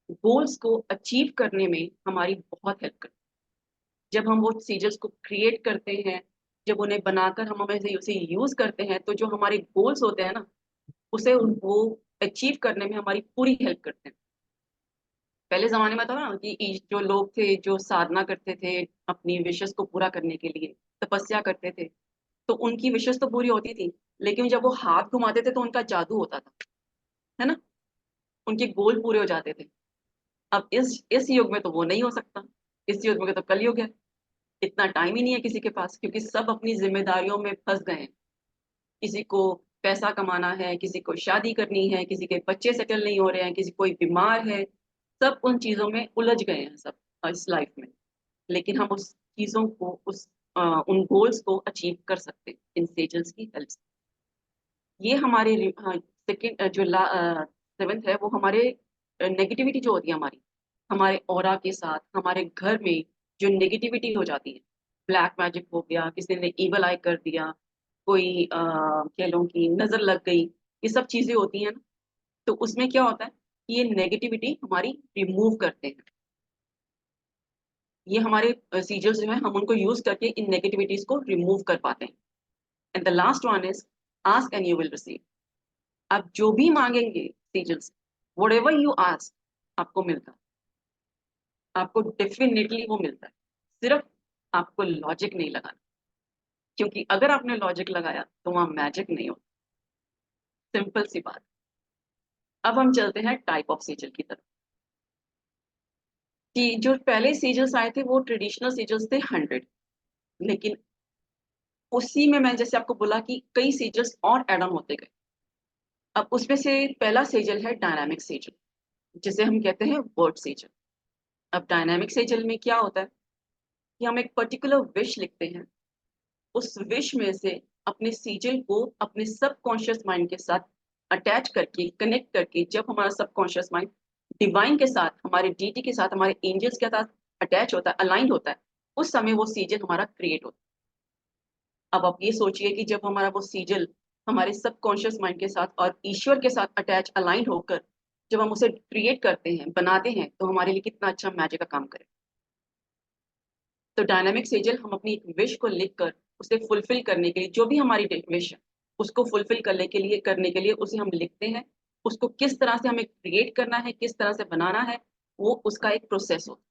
गोल्स को अचीव करने में हमारी बहुत हेल्प करते हैं। जब हम वो सीजल्स को क्रिएट करते हैं, जब उन्हें बनाकर हम हमें उसे यूज करते हैं, तो जो हमारे गोल्स होते हैं ना, उसे वो अचीव करने में हमारी पूरी हेल्प करते हैं। पहले जमाने में था ना कि जो लोग थे जो साधना करते थे अपनी विशेष को पूरा करने के लिए, तपस्या करते थे, तो उनकी विशेष तो पूरी होती थी, लेकिन जब वो हाथ घुमाते थे तो उनका जादू होता था, है ना, उनके गोल पूरे हो जाते थे। अब इस युग में तो वो नहीं हो सकता। इस युग में तो कलयुग है, इतना टाइम ही नहीं है किसी के पास, क्योंकि सब अपनी जिम्मेदारियों में फंस गए हैं। किसी को पैसा कमाना है, किसी को शादी करनी है, किसी के बच्चे सेटल नहीं हो रहे हैं, किसी कोई बीमार है, सब उन चीजों में उलझ गए हैं सब इस लाइफ में। लेकिन हम उस चीजों को उन गोल्स को अचीव कर सकते हैं इन सेजल्स की हेल्प से। ये हमारे सेकेंड जो 7th है, वो हमारे नेगेटिविटी जो होती है हमारी, हमारे ऑरा के साथ, हमारे घर में जो नेगेटिविटी हो जाती है, ब्लैक मैजिक हो गया, किसी ने इवल आई कर दिया, कोई कह लो कि नजर लग गई, ये सब चीजें होती हैं ना, तो उसमें क्या होता है कि ये नेगेटिविटी हमारी रिमूव करते हैं। ये हमारे सीजर्स जो है, हम उनको यूज करके इन नेगेटिविटीज को रिमूव कर पाते हैं। And the last one is ask and you will receive. आप जो भी मांगेंगे सीजर्स, व्हाटएवर यू आस्क, आपको मिलता है, आपको डेफिनेटली वो मिलता है। सिर्फ आपको लॉजिक नहीं लगाना, क्योंकि अगर आपने लॉजिक लगाया तो वहां मैजिक नहीं होता। सिंपल सी बात। अब हम चलते हैं टाइप ऑफ सीजल की तरफ। कि जो पहले सीजल्स आए थे वो ट्रेडिशनल सीजल्स थे 100, लेकिन उसी में मैं जैसे आपको बोला कि कई सीजल्स और एड ऑन होते गए। अब उसमें से पहला सेजल है डायनामिक सेजल, जिसे हम कहते हैं वर्ड सेजल। अब डायनामिक सेजल में क्या होता है कि हम एक पर्टिकुलर विश लिखते हैं, उस विश में से अपने सीजल को अपने सबकॉन्शियस माइंड के साथ अटैच करके, कनेक्ट करके, जब हमारा सबकॉन्शियस माइंड डिवाइन के साथ, हमारे डीटी के साथ, हमारे एंजल्स के साथ अटैच होता है, अलाइंड होता है, उस समय वो सीजल हमारा क्रिएट होता है। अब आप ये सोचिए कि जब हमारा वो सीजल हमारे सबकॉन्शियस माइंड के साथ और ईश्वर के साथ अटैच, अलाइंड होकर जब हम उसे क्रिएट करते हैं, बनाते हैं, तो हमारे लिए कितना अच्छा मैजिक का काम करे। तो डायनामिक सेजल हम अपनी एक विश को लिखकर उसे फुलफिल करने के लिए, जो भी हमारी विश है उसको फुलफिल करने के लिए उसे हम लिखते हैं। उसको किस तरह से हमें क्रिएट करना है, किस तरह से बनाना है, वो उसका एक प्रोसेस होता है।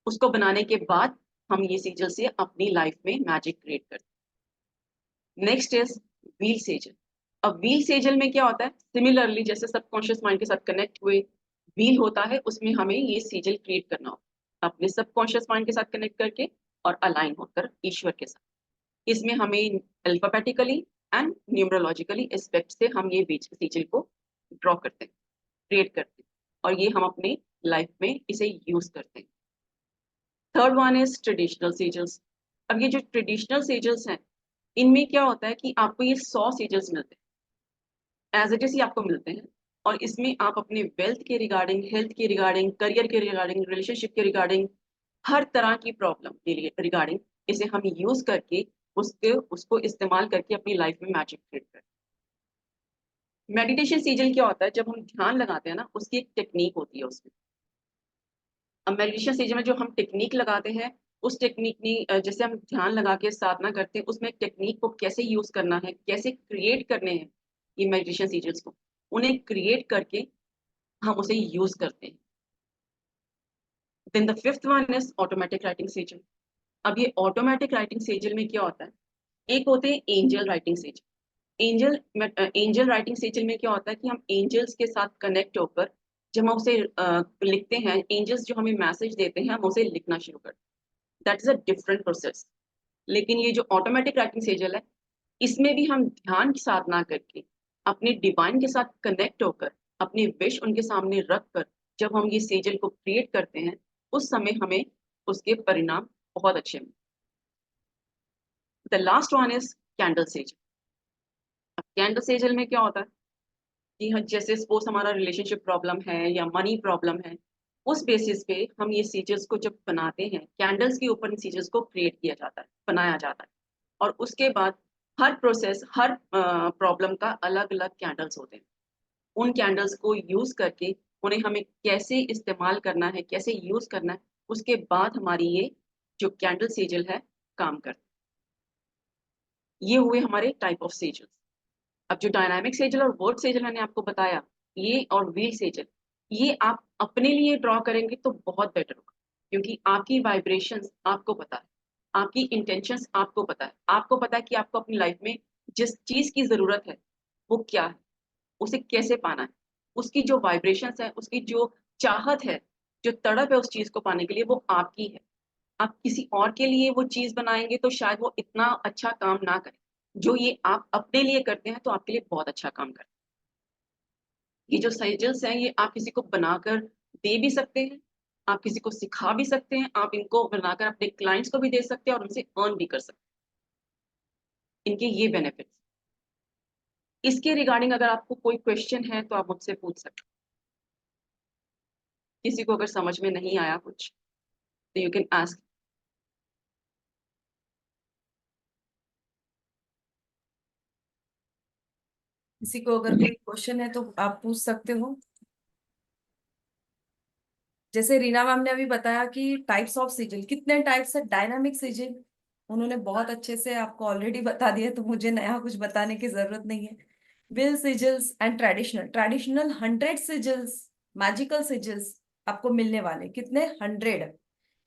उसको बनाने के बाद हम ये सेजल से अपनी लाइफ में मैजिक क्रिएट करते हैं। Next is wheel Sejal. अब व्हील सेजल में क्या होता है, सिमिलरली जैसे सबकॉन्शियस माइंड के साथ कनेक्ट हुए व्हील होता है, उसमें हमें ये सेजल क्रिएट करना होता है अपने सबकॉन्शियस माइंड के साथ कनेक्ट करके और अलाइन होकर ईश्वर के साथ। इसमें हमें अल्फाबेटिकली एंड न्यूमरोलॉजिकली एस्पेक्ट से हम ये बीच सीजल को ड्रॉ करते हैं, क्रिएट करते हैं, और ये हम अपने लाइफ में इसे यूज करते हैं। Third one is traditional sigils. अब ये जो ट्रेडिशनल सीजल्स हैं, इनमें क्या होता है कि आपको ये 100 सीजल्स मिलते हैं, एज इट इज ही आपको मिलते हैं, और इसमें आप अपने वेल्थ के रिगार्डिंग, हेल्थ के रिगार्डिंग, करियर के रिगार्डिंग, रिलेशनशिप के रिगार्डिंग, हर तरह की प्रॉब्लम के लिए रिगार्डिंग इसे हम यूज करके उसको इस्तेमाल करके अपनी लाइफ में मैजिक क्रिएट करते हैं। मेडिटेशन सीजल क्या होता है, जब हम ध्यान लगाते हैं ना, उसकी एक टेक्निक होती है उसमें। अब मेडिटेशन सीजन में जो हम टेक्निक लगाते हैं, उस टेक्निक ने जैसे हम ध्यान लगा के साधना करते हैं, उसमें टेक्निक को कैसे यूज करना है, कैसे क्रिएट करने हैं ये मेडिटेशन सीजल्स को, उन्हें क्रिएट करके हम उसे यूज करते हैं। Then the fifth one is automatic writing sigil. अब ये ऑटोमेटिक राइटिंग सेजल में क्या होता है, एक होते हैं angel writing Sejal. Angel writing Sejal में क्या होता है कि हम एंजल्स के साथ कनेक्ट होकर जब हम उसे लिखते हैं, एंजल्स जो हमें मैसेज देते हैं, हम उसे लिखना शुरू करते हैं। That is a different process. लेकिन ये जो ऑटोमेटिक राइटिंग सेजल है, इसमें भी हम ध्यान की साधना करके अपने डिवाइन के साथ कनेक्ट होकर अपनी विश उनके सामने रख कर जब हम ये सेजल को क्रिएट करते हैं, उस समय हमें उसके परिणाम बहुत अच्छे मिलते हैं। The last one is candle Sejal. अब कैंडल सेजल में क्या होता है कि जैसे सपोज हमारा रिलेशनशिप प्रॉब्लम है या मनी प्रॉब्लम है, उस बेसिस पे हम ये सीजर्स को जब बनाते हैं, कैंडल्स के ऊपर इन सीजर्स को क्रिएट किया जाता है, बनाया जाता है, और उसके बाद हर प्रोसेस, हर प्रॉब्लम का अलग अलग कैंडल्स होते हैं। उन कैंडल्स को यूज करके उन्हें हमें कैसे इस्तेमाल करना है, कैसे यूज करना है, उसके बाद हमारी ये जो कैंडल सिजल है काम करता है। ये हुए हमारे टाइप ऑफ सिजल। अब जो डायनामिक सेजल और वर्ड सेजल मैंने आपको बताया, ये और व्हील सेजल, ये आप अपने लिए ड्रॉ करेंगे तो बहुत बेटर होगा, क्योंकि आपकी वाइब्रेशंस आपको पता है, आपकी इंटेंशंस आपको पता है, आपको पता है कि आपको अपनी लाइफ में जिस चीज की जरूरत है वो क्या है, उसे कैसे पाना है, उसकी जो वाइब्रेशंस है, उसकी जो चाहत है, जो तड़प है उस चीज को पाने के लिए, वो आपकी है। आप किसी और के लिए वो चीज बनाएंगे तो शायद वो इतना अच्छा काम ना करे। जो ये आप अपने लिए करते हैं तो आपके लिए बहुत अच्छा काम करते हैं। ये जो सजेल्स हैं, ये आप किसी को बनाकर दे भी सकते हैं, आप किसी को सिखा भी सकते हैं, आप इनको बनाकर अपने क्लाइंट्स को भी दे सकते हैं और उनसे अर्न भी कर सकते हैं। इनके ये बेनिफिट्स। इसके रिगार्डिंग अगर आपको कोई क्वेश्चन है तो आप मुझसे पूछ सकते हैं। किसी को अगर समझ में नहीं आया कुछ तो यू कैन आस्क। किसी को अगर कोई क्वेश्चन है तो आप पूछ सकते हो। जैसे रीना मैम ने अभी बताया कि टाइप्स ऑफ सिजिल, कितने टाइप्स है डायनामिक सिजिल, उन्होंने बहुत अच्छे से आपको ऑलरेडी बता दिया, तो मुझे नया कुछ बताने की जरूरत नहीं है। Will sigils and traditional, traditional 100 sigils, magical sigils आपको मिलने वाले, कितने 100।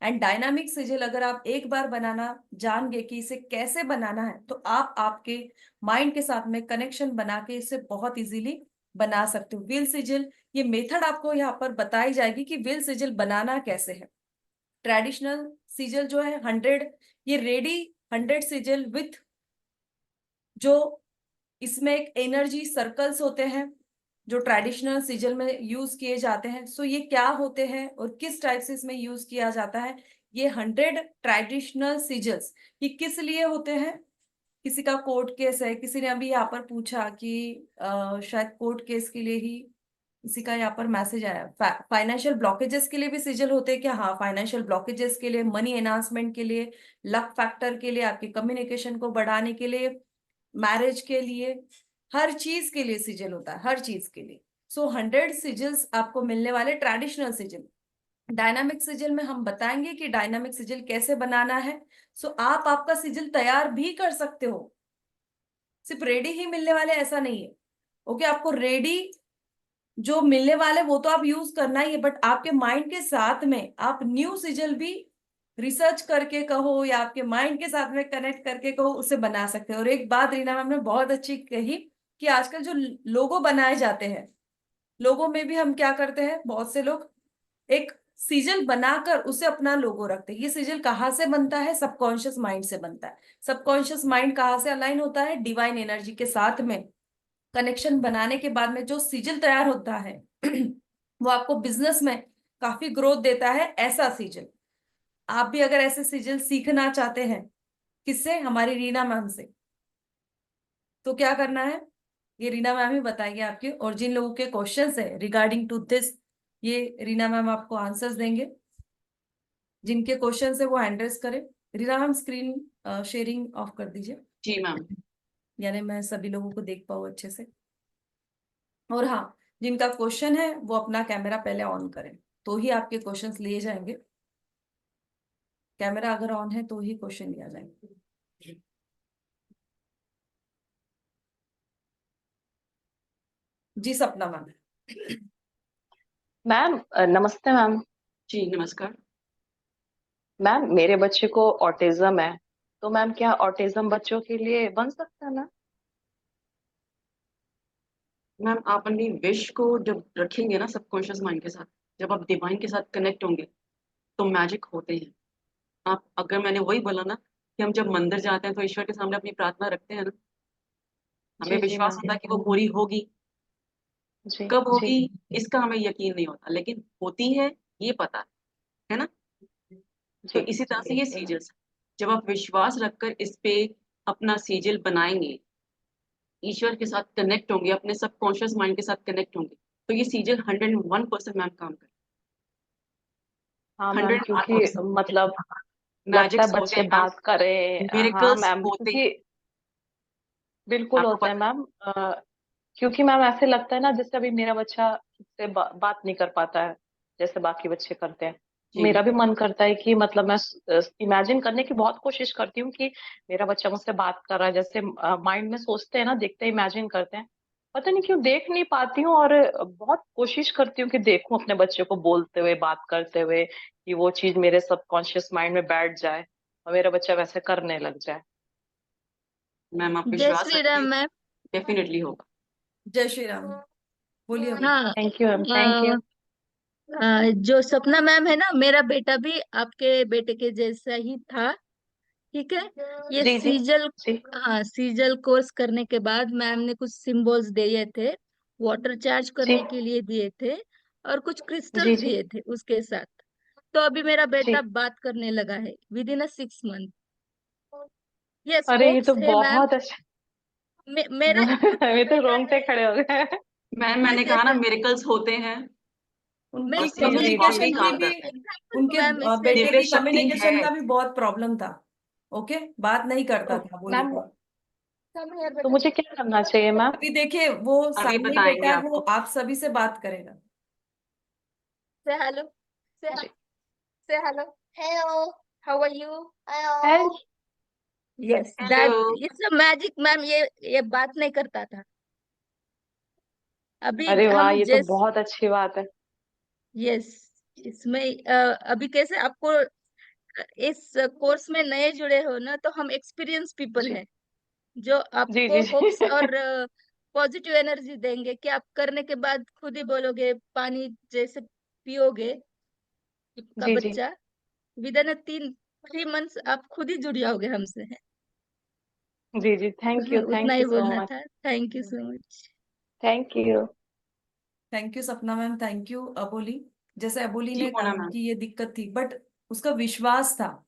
एंड डायनामिक सिजिल अगर आप एक बार बनाना जान गए कि इसे कैसे बनाना है, तो आप आपके माइंड के साथ में कनेक्शन बना के इसे बहुत इजीली बना सकते हो। व्हील सिजिल, ये मेथड आपको यहाँ पर बताई जाएगी कि व्हील सिजिल बनाना कैसे है। ट्रेडिशनल सिजिल जो है 100, ये रेडी 100 सिजिल विथ, जो इसमें एक एनर्जी सर्कल्स होते हैं जो ट्रेडिशनल सिजल में यूज किए जाते हैं। सो ये क्या होते हैं और किस टाइप से इसमें यूज किया जाता है, ये 100 ट्रेडिशनल सिजल्स ये किस लिए होते हैं। किसी का कोर्ट केस है, किसी ने अभी यहाँ पर पूछा कि शायद कोर्ट केस के लिए ही किसी का यहाँ पर मैसेज आया, फाइनेंशियल ब्लॉकेजेस के लिए भी सिजल होते हैं क्या? हाँ, फाइनेंशियल ब्लॉकेजेस के लिए, मनी एनहांसमेंट के लिए, लक फैक्टर के लिए, आपकी कम्युनिकेशन को बढ़ाने के लिए, मैरिज के लिए, हर चीज के लिए सिजल होता है, हर चीज के लिए। सो 100 सिजल्स आपको मिलने वाले ट्रेडिशनल सिजल। डायनामिक सिजल में हम बताएंगे कि डायनामिक सिजल कैसे बनाना है। सो आप आपका सिजल तैयार भी कर सकते हो, सिर्फ रेडी ही मिलने वाले ऐसा नहीं है। ओके, आपको रेडी जो मिलने वाले वो तो आप यूज करना ही है, बट आपके माइंड के साथ में आप न्यू सिजल भी रिसर्च करके कहो या आपके माइंड के साथ में कनेक्ट करके कहो, उसे बना सकते हो। और एक बात रीना मैम ने बहुत अच्छी कही कि आजकल जो लोगो बनाए जाते हैं, लोगों में भी हम क्या करते हैं, बहुत से लोग एक सिजल बनाकर उसे अपना लोगो रखते हैं। ये सिजल कहाँ से बनता है? सबकॉन्शियस माइंड से बनता है। सबकॉन्शियस माइंड कहाँ से अलाइन होता है? डिवाइन एनर्जी के साथ में कनेक्शन बनाने के बाद में जो सिजल तैयार होता है वो आपको बिजनेस में काफी ग्रोथ देता है। ऐसा सिजल, आप भी अगर ऐसे सिजल सीखना चाहते हैं, किससे? हमारी रीना मैम से, तो क्या करना है ये रीना मैम ही बताएंगे आपके। और जिन लोगों के क्वेश्चंस है रिगार्डिंग टू दिस, ये रीना मैम आपको आंसर्स देंगे। जिनके क्वेश्चंस है वो हैंड रेस करें। Reena ma'am screen sharing of कर दीजिए, जी मैम। यानी मैं सभी लोगों को देख पाऊँ अच्छे से। और हाँ, जिनका क्वेश्चन है वो अपना कैमरा पहले ऑन करें, तो ही आपके क्वेश्चंस लिए जाएंगे। कैमरा अगर ऑन है तो ही क्वेश्चन लिया जाएगा। जी सपना मैम। मैम नमस्ते मैम। जी नमस्कार। मैम मेरे बच्चे को ऑटिज्म है, तो मैम क्या ऑटिज्म बच्चों के लिए बन सकता है मैम? मैम आप अपनी विश को जब रखेंगे ना सबकॉन्शियस माइंड के साथ, जब आप डिवाइन के साथ कनेक्ट होंगे तो मैजिक होते हैं। आप अगर मैंने वही बोला ना कि हम जब मंदिर जाते हैं तो ईश्वर के सामने अपनी प्रार्थना रखते हैं ना, हमें जी जी विश्वास मैम। होता है कि वो पूरी होगी। जी कब जी होगी इसका हमें यकीन नहीं होता, लेकिन होती है ये पता है ना। तो जी इसी तरह से ये सीजल्स, जब आप विश्वास रखकर इस पे अपना सीजल बनाएंगे, ईश्वर के साथ कनेक्ट होंगे, अपने सबकॉन्शियस माइंड के साथ कनेक्ट होंगे, तो ये सीजल 101% मैम काम करे। हाँ मैम, क्योंकि 101% मतलब लगता है मैजिक्स होते बच्चे हैं मैम, बात करें। हाँ मिरेकल्स मैम, होते क्योंकि हैं। बिल्कुल आपको होता है पता मैम। क्योंकि मैम ऐसे लगता है ना, जैसे अभी मेरा बच्चा ठीक से बात नहीं कर पाता है जैसे बाकी बच्चे करते हैं। जी मेरा भी मन करता है कि मतलब मैं इमेजिन करने की बहुत कोशिश करती हूँ कि मेरा बच्चा मुझसे बात कर रहा है, जैसे माइंड में सोचते हैं ना, देखते हैं, इमेजिन करते हैं। पता नहीं क्यों देख नहीं पाती हूँ, और बहुत कोशिश करती हूँ कि देखूं अपने बच्चे को बोलते हुए, बात करते हुए, कि वो चीज मेरे सबकॉन्शियस माइंड में बैठ जाए और मेरा बच्चा वैसे करने लग जाए। मैम, आप जय विश्वास श्री राम रखिए, मैम। डेफिनेटली होगा। जय श्री राम। बोलिए बोलिए। हाँ। Thank you ma'am, thank you. जो सपना मैम है ना, मेरा बेटा भी आपके बेटे के जैसा ही था। ठीक है। ये जी जी सीजल, जी हाँ, सीजल कोर्स करने के बाद मैम ने कुछ सिंबल्स दिए थे, वाटर चार्ज जी करने के लिए दिए थे, और कुछ जी क्रिस्टल्स जी दिए थे उसके साथ। तो अभी मेरा बेटा जी। बात करने लगा है विद इन अ 6 मंथ। ये अरे ये तो स्कोप्स है मैम। बहुत अच्छा। मेरा ये तो रोंगटे खड़े हो गए। मैम, यस मैंने कहा यस। ना, मिरेकल्स होते हैं। मैं उनकी और सीजल जी जी वाकई कम्युनिकेशन की काम भी, करते हैं। एग्जाम्पल दूं उनके मैम इसमें। बेटे दिव्य की शक्ति कम्युनिकेशन है। का भी बहुत प्रॉब्लम था। ओके, बात नहीं करता तो था, बोलिए। मैम, कम हियर तो बेटा। मुझे क्या करना चाहिए मैम? अभी देखिए, वो अभी सामने ही बैठा बताएंगे है, वो आपको। आप सभी से बात करेगा। Say hello. Say जी। say hello. Hello. How are you? है। Hello. Yes, hello. that it's a magic, ma'am. ये बात नहीं करता था। अभी अरे वाह, हम ये तो जैस बहुत अच्छी बात है। यस, इसमें अभी कैसे आपको इस कोर्स में नए जुड़े हो ना, तो हम एक्सपीरियंस पीपल जी हैं जो जी आपको जी होप्स जी। और पॉजिटिव एनर्जी देंगे कि आप करने के बाद खुद ही बोलोगे, पानी जैसे पियोगे का जी जी बच्चा, विद इन 3 मंथ्स आप खुद ही जुड़ जाओगे हमसे। है जी जी। उतना थैंक ही यू सो बोलना मच। था। Thank you so much. Thank you. Thank you सपना मैम, थैंक यू अबोली। जैसे अबोली जी ने मोना कहा मैम। कि ये दिक्कत थी, बट उसका विश्वास था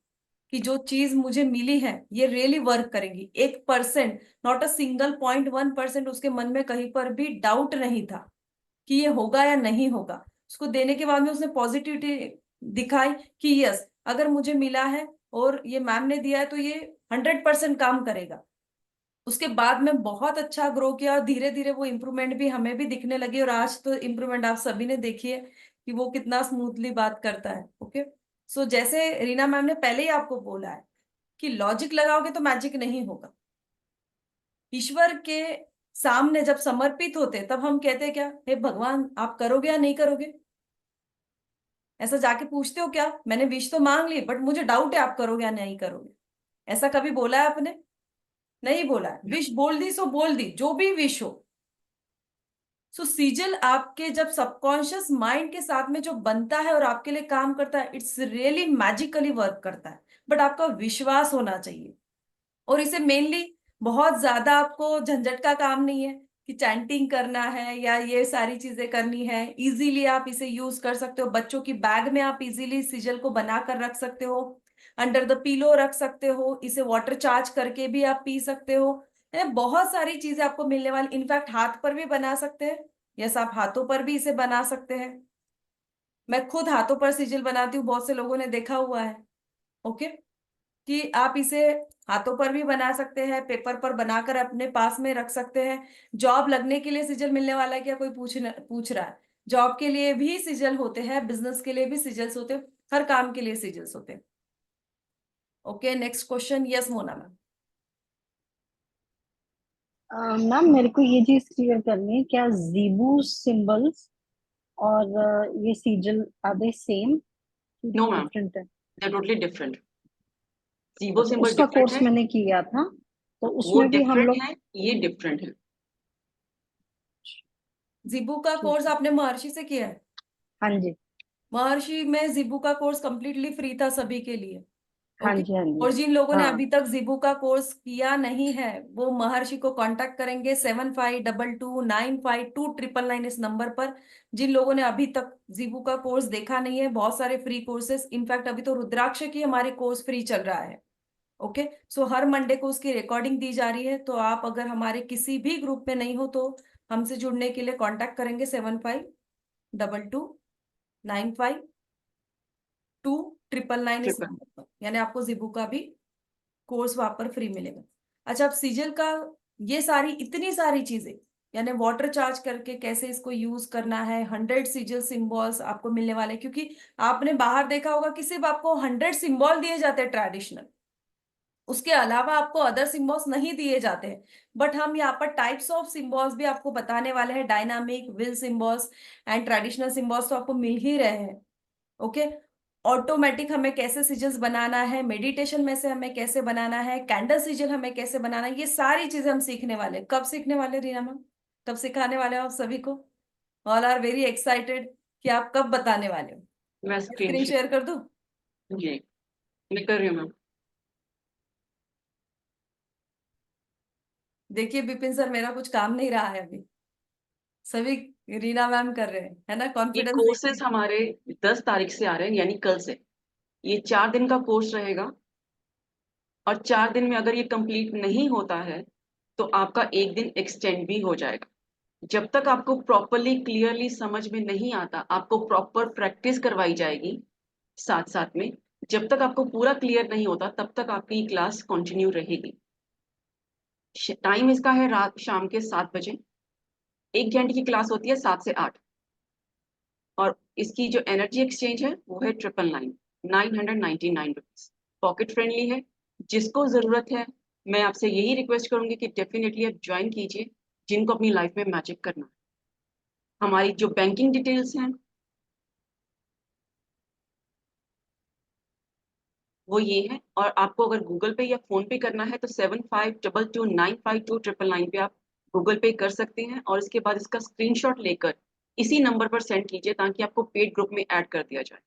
कि जो चीज मुझे मिली है ये रियली वर्क करेगी। 1%, नॉट अ सिंगल 0.1% उसके मन में कहीं पर भी डाउट नहीं था कि ये होगा या नहीं होगा। उसको देने के बाद में उसने पॉजिटिविटी दिखाई कि यस, अगर मुझे मिला है और ये मैम ने दिया है तो ये 100% काम करेगा। उसके बाद में बहुत अच्छा ग्रो किया, और धीरे धीरे वो इम्प्रूवमेंट भी हमें भी दिखने लगी, और आज तो इम्प्रूवमेंट आप सभी ने देखी है कि वो कितना स्मूथली बात करता है। ओके, सो जैसे रीना मैम ने पहले ही आपको बोला है कि लॉजिक लगाओगे तो मैजिक नहीं होगा। ईश्वर के सामने जब समर्पित होते तब हम कहते हैं क्या, हे भगवान आप करोगे या नहीं करोगे? ऐसा जाके पूछते हो क्या? मैंने विश तो मांग ली बट मुझे डाउट है आप करोगे या नहीं करोगे। ऐसा कभी बोला है आपने? नहीं बोला है। विश बोल दी सो बोल दी, जो भी विश हो। सो सीजल आपके जब सबकॉन्शियस माइंड के साथ में जो बनता है और आपके लिए काम करता है, इट्स रियली मैजिकली वर्क करता है। बट आपका विश्वास होना चाहिए, और इसे मेनली बहुत ज्यादा आपको झंझट का काम नहीं है कि चैंटिंग करना है या ये सारी चीजें करनी है। इजीली आप इसे यूज कर सकते हो, बच्चों की बैग में आप इजीली सिजल को बना कर रख सकते हो, अंडर द पिलो रख सकते हो, इसे वाटर चार्ज करके भी आप पी सकते हो। बहुत सारी चीजें आपको मिलने वाली। इनफैक्ट हाथ पर भी बना सकते हैं, यस आप हाथों पर भी इसे बना सकते हैं। मैं खुद हाथों पर सिजिल बनाती हूँ, बहुत से लोगों ने देखा हुआ है। ओके, कि आप इसे हाथों पर भी बना सकते हैं, पेपर पर बनाकर अपने पास में रख सकते हैं। जॉब लगने के लिए सिजल मिलने वाला है क्या, कोई पूछ रहा है? जॉब के लिए भी सिजल होते हैं, बिजनेस के लिए भी सिजल्स होते हैं, हर काम के लिए सिजल्स होते हैं। Okay, next question. Yes Mona ma'am. Ma'am मेरे को ये चीज क्लियर करनी है, क्या जीबू सिंबल्स और ये sigil are they same, no ma'am, different है? They totally different. जीवो अच्छा, सिंबल उसका डिफरेंट कोर्स है, मैंने किया था तो वो उसमें भी हम डिफरेंट लोग। है, ये डिफरेंट है। जिबू का ठीक कोर्स है। आपने महर्षि से किया है? हाँ जी। महर्षि में जिबू का कोर्स कंप्लीटली फ्री था सभी के लिए। हाँ ओके, जी। हाँ जी। और जिन लोगों ने हाँ। अभी तक जिबू का कोर्स किया नहीं है वो महर्षि को कांटेक्ट करेंगे 7522952999 इस नंबर पर। जिन लोगों ने अभी तक जिबू का कोर्स देखा नहीं है, बहुत सारे फ्री कोर्सेस, इनफैक्ट अभी तो रुद्राक्ष की हमारे कोर्स फ्री चल रहा है। ओके, सो हर मंडे को उसकी रिकॉर्डिंग दी जा रही है, तो आप अगर हमारे किसी भी ग्रुप में नहीं हो तो हमसे जुड़ने के लिए कांटेक्ट करेंगे 7522952999 इस ट्रिपल। नंबर पर, यानी आपको जिबू का भी कोर्स वहां पर फ्री मिलेगा। अच्छा, आप सीजल का ये सारी इतनी सारी चीजें, यानी वाटर चार्ज करके कैसे इसको यूज करना है, 100 सिजल सिंबल्स आपको मिलने वाले हैं, क्योंकि आपने बाहर देखा होगा कि सिर्फ आपको 100 सिंबल दिए जाते हैं ट्रेडिशनल, उसके अलावा आपको अदर सिंबल्स नहीं दिए जाते हैं। बट हम यहाँ पर टाइप्स ऑफ सिंबल्स भी आपको बताने वाले हैं, dynamic, will symbols and traditional symbols तो आपको मिल ही रहे हैं। ओके, ऑटोमेटिक हमें कैसे सिजल्स बनाना है, मेडिटेशन में से हमें कैसे बनाना है, कैंडल सिजल हमें कैसे बनाना है, ये सारी चीजें हम सीखने वाले हैं। कब सीखने वाले रीना मैम? कब सिखाने वाले हो आप सभी को? ऑल आर वेरी एक्साइटेड कि आप कब बताने वाले हो। मैं स्क्रीन स्क्रीन शेयर कर दूं? जी मैं कर रही हूँ मैम। देखिए विपिन सर, मेरा कुछ काम नहीं रहा है अभी, सभी रीना मैम कर रहे हैं, है ना? ये कॉन्फिडेंस कोर्सेज हमारे 10 तारीख से आ रहे हैं, यानी कल से। ये 4 दिन का कोर्स रहेगा, और 4 दिन में अगर ये कंप्लीट नहीं होता है तो आपका एक दिन एक्सटेंड भी हो जाएगा। जब तक आपको प्रॉपरली क्लियरली समझ में नहीं आता, आपको प्रॉपर प्रैक्टिस करवाई जाएगी साथ साथ में। जब तक आपको पूरा क्लियर नहीं होता तब तक आपकी क्लास कंटिन्यू रहेगी। टाइम इसका है रात शाम के 7 बजे। 1 घंटे की क्लास होती है 7 से 8। और इसकी जो एनर्जी एक्सचेंज है वो है 999 रुपीज। पॉकेट फ्रेंडली है। जिसको जरूरत है, मैं आपसे यही रिक्वेस्ट करूंगी कि डेफिनेटली आप ज्वाइन कीजिए, जिनको अपनी लाइफ में मैजिक करना है। हमारी जो बैंकिंग डिटेल्स हैं वो ये है, और आपको अगर गूगल पे या फोन पे करना है तो 7522955299 पे आप गूगल पे कर सकते हैं, और इसके बाद इसका स्क्रीनशॉट लेकर इसी नंबर पर सेंड कीजिए ताकि आपको पेड ग्रुप में ऐड कर दिया जाए।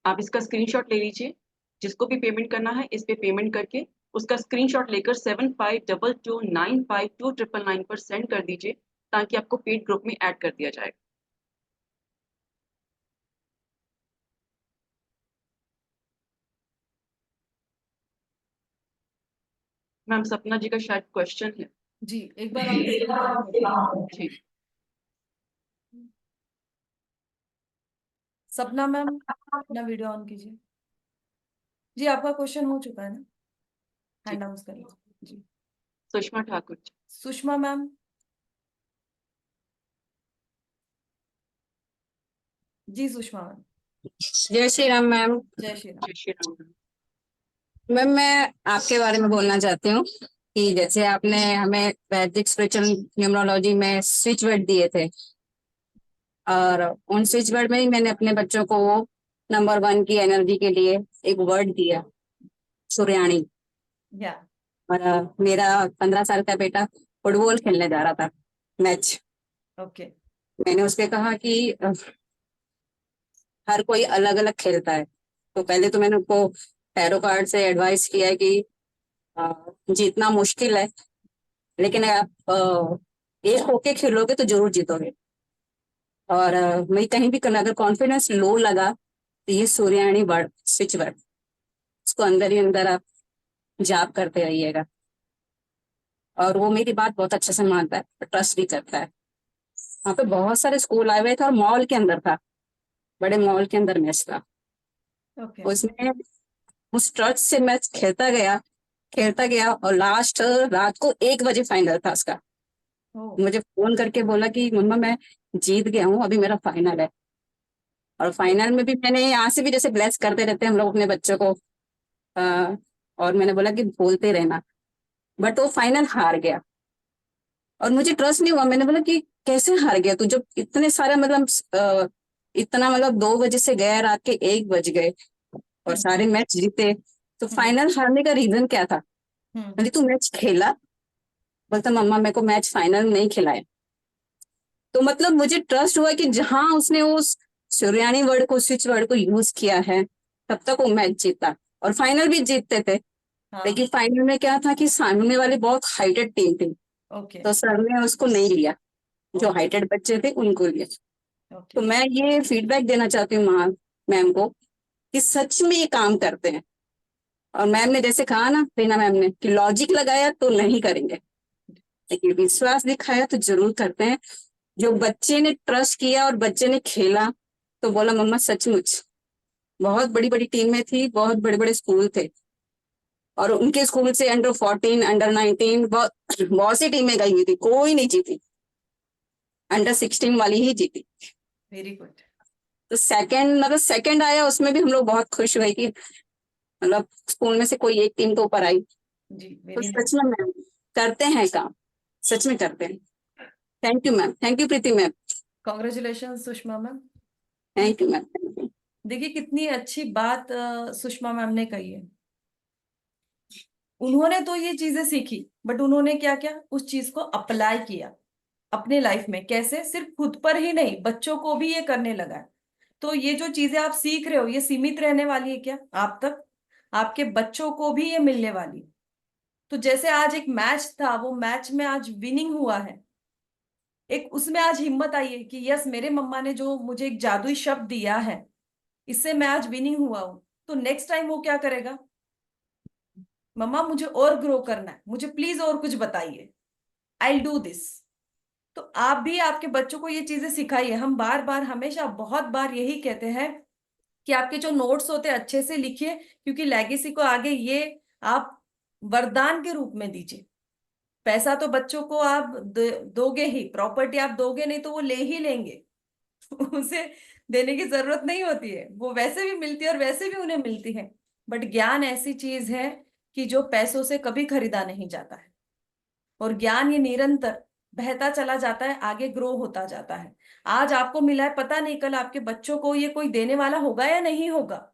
आप इसका स्क्रीनशॉट ले लीजिए, जिसको भी पेमेंट करना है इस पे पेमेंट करके उसका स्क्रीनशॉट लेकर 7522955299 पर सेंड कर दीजिए ताकि आपको पेड ग्रुप में ऐड कर दिया जाएगा। मैम सपना जी का शायद क्वेश्चन है। जी, एक बार आप जी सपना मैम अपना वीडियो ऑन कीजिए। जी, आपका क्वेश्चन हो चुका है ना? जी हैंड आउट करिए। जी, सुषमा ठाकुर जी। सुषमा मैम। जी सुषमा मैम। जय श्री राम मैम। जय श्री राम। जय श्री राम मैम। मैम मैं आपके बारे में बोलना चाहती हूँ कि जैसे आपने हमें वैदिक स्पिरिचुअल न्यूमरोलॉजी में स्विच वर्ड दिए थे, और उन स्विच वर्ड में ही मैंने अपने बच्चों को नंबर 1 की एनर्जी के लिए एक वर्ड दिया, सूर्याणी। या और मेरा 15 साल का बेटा फुटबॉल खेलने जा रहा था मैच। ओके। मैंने उसके कहा कि हर कोई अलग अलग खेलता है, तो पहले तो मैंने उनको टैरो कार्ड से एडवाइस किया है कि जीतना मुश्किल है, लेकिन आप एक होके खेलोगे तो जरूर जीतोगे। और मैं कहीं भी करना, अगर कॉन्फिडेंस लो लगा तो ये सूर्याणी वर्ड, स्विच वर्ड, उसको अंदर ही अंदर आप जाप करते रहिएगा। और वो मेरी बात बहुत अच्छे से मानता है, ट्रस्ट भी करता है। वहाँ पे बहुत सारे स्कूल आए हुए थे और मॉल के अंदर था, बड़े मॉल के अंदर मैच था। ओके। उसमें उस ट्रस्ट से मैच खेलता गया और लास्ट रात को 1 बजे फाइनल था उसका। मुझे फोन करके बोला कि मम्मा मैं जीत गया हूँ, अभी मेरा फाइनल है। और फाइनल में भी मैंने यहाँ से भी जैसे ब्लेस करते रहते हैं हम लोग अपने बच्चों को, और मैंने बोला कि बोलते रहना, बट वो फाइनल हार गया। और मुझे ट्रस्ट नहीं हुआ, मैंने बोला कि कैसे हार गया तू, जब इतने सारे इतना 2 बजे से गया, रात के 1 बज गए और सारे मैच जीते, तो फाइनल हारने का रीजन क्या था? मैंने तू मैच खेला? बोलता मम्मा मेरे को मैच फाइनल नहीं खिलाए। तो मुझे ट्रस्ट हुआ कि जहां उसने उस सूर्याणी वर्ड को, स्विच वर्ड को यूज किया है, तब तक वो मैच जीता और फाइनल भी जीतते थे। लेकिन फाइनल में क्या था कि सामने वाले बहुत हाइटेड टीम थी, ओके। तो सर ने उसको नहीं लिया, जो हाइटेड बच्चे थे उनको लिया। तो मैं ये फीडबैक देना चाहती हूँ मैम को कि सच में ये काम करते हैं। और मैम ने जैसे कहा ना, रीना मैम ने, कि लॉजिक लगाया तो नहीं करेंगे, लेकिन विश्वास दिखाया तो जरूर करते हैं। जो बच्चे ने ट्रस्ट किया और बच्चे ने खेला तो बोला मम्मा सचमुच। बहुत बड़ी बड़ी टीमें थी, बहुत बड़े बड़े स्कूल थे, और उनके स्कूल से अंडर 14, अंडर 19 बहुत बहुत सी टीमें गई हुई थी, कोई नहीं जीती, अंडर 16 वाली ही जीती। Very good. तो सेकंड आया, उसमें भी हम लोग बहुत खुश हुए कि मतलब स्कूल में से कोई एक टीम तो ऊपर आई। जी, तो वेरी सच में मैम करते हैं काम, सच में करते हैं। Thank you ma'am, thank you Preeti ma'am, congratulation Sushma ma'am. Thank you ma'am. देखिए कितनी अच्छी बात सुषमा मैम ने कही है। उन्होंने तो ये चीजें सीखी, बट उन्होंने क्या किया, उस चीज को अप्लाई किया अपने लाइफ में। कैसे? सिर्फ खुद पर ही नहीं, बच्चों को भी ये करने लगा है। तो ये जो चीजें आप सीख रहे हो, ये सीमित रहने वाली है क्या आप तक? आपके बच्चों को भी ये मिलने वाली है। तो जैसे आज एक मैच था, वो मैच में आज विनिंग हुआ है, एक उसमें आज हिम्मत आई है कि यस, मेरे मम्मा ने जो मुझे एक जादुई शब्द दिया है, इससे मैं आज विनिंग हुआ हूं। तो नेक्स्ट टाइम वो क्या करेगा? मम्मा मुझे और ग्रो करना है, मुझे प्लीज और कुछ बताइए, आई विल डू दिस। तो आप भी आपके बच्चों को ये चीजें सिखाइए। हम बार बार, हमेशा, बहुत बार यही कहते हैं कि आपके जो नोट्स होते हैं अच्छे से लिखिए, क्योंकि लेगेसी को आगे ये आप वरदान के रूप में दीजिए। पैसा तो बच्चों को आप दोगे ही, प्रॉपर्टी आप दोगे नहीं तो वो ले ही लेंगे। उसे देने की जरूरत नहीं होती है, वो वैसे भी मिलती है और वैसे भी उन्हें मिलती है। बट ज्ञान ऐसी चीज है कि जो पैसों से कभी खरीदा नहीं जाता है। और ज्ञान ये निरंतर बहता चला जाता है, आगे ग्रो होता जाता है। आज आपको मिला है, पता नहीं कल आपके बच्चों को ये कोई देने वाला होगा या नहीं होगा।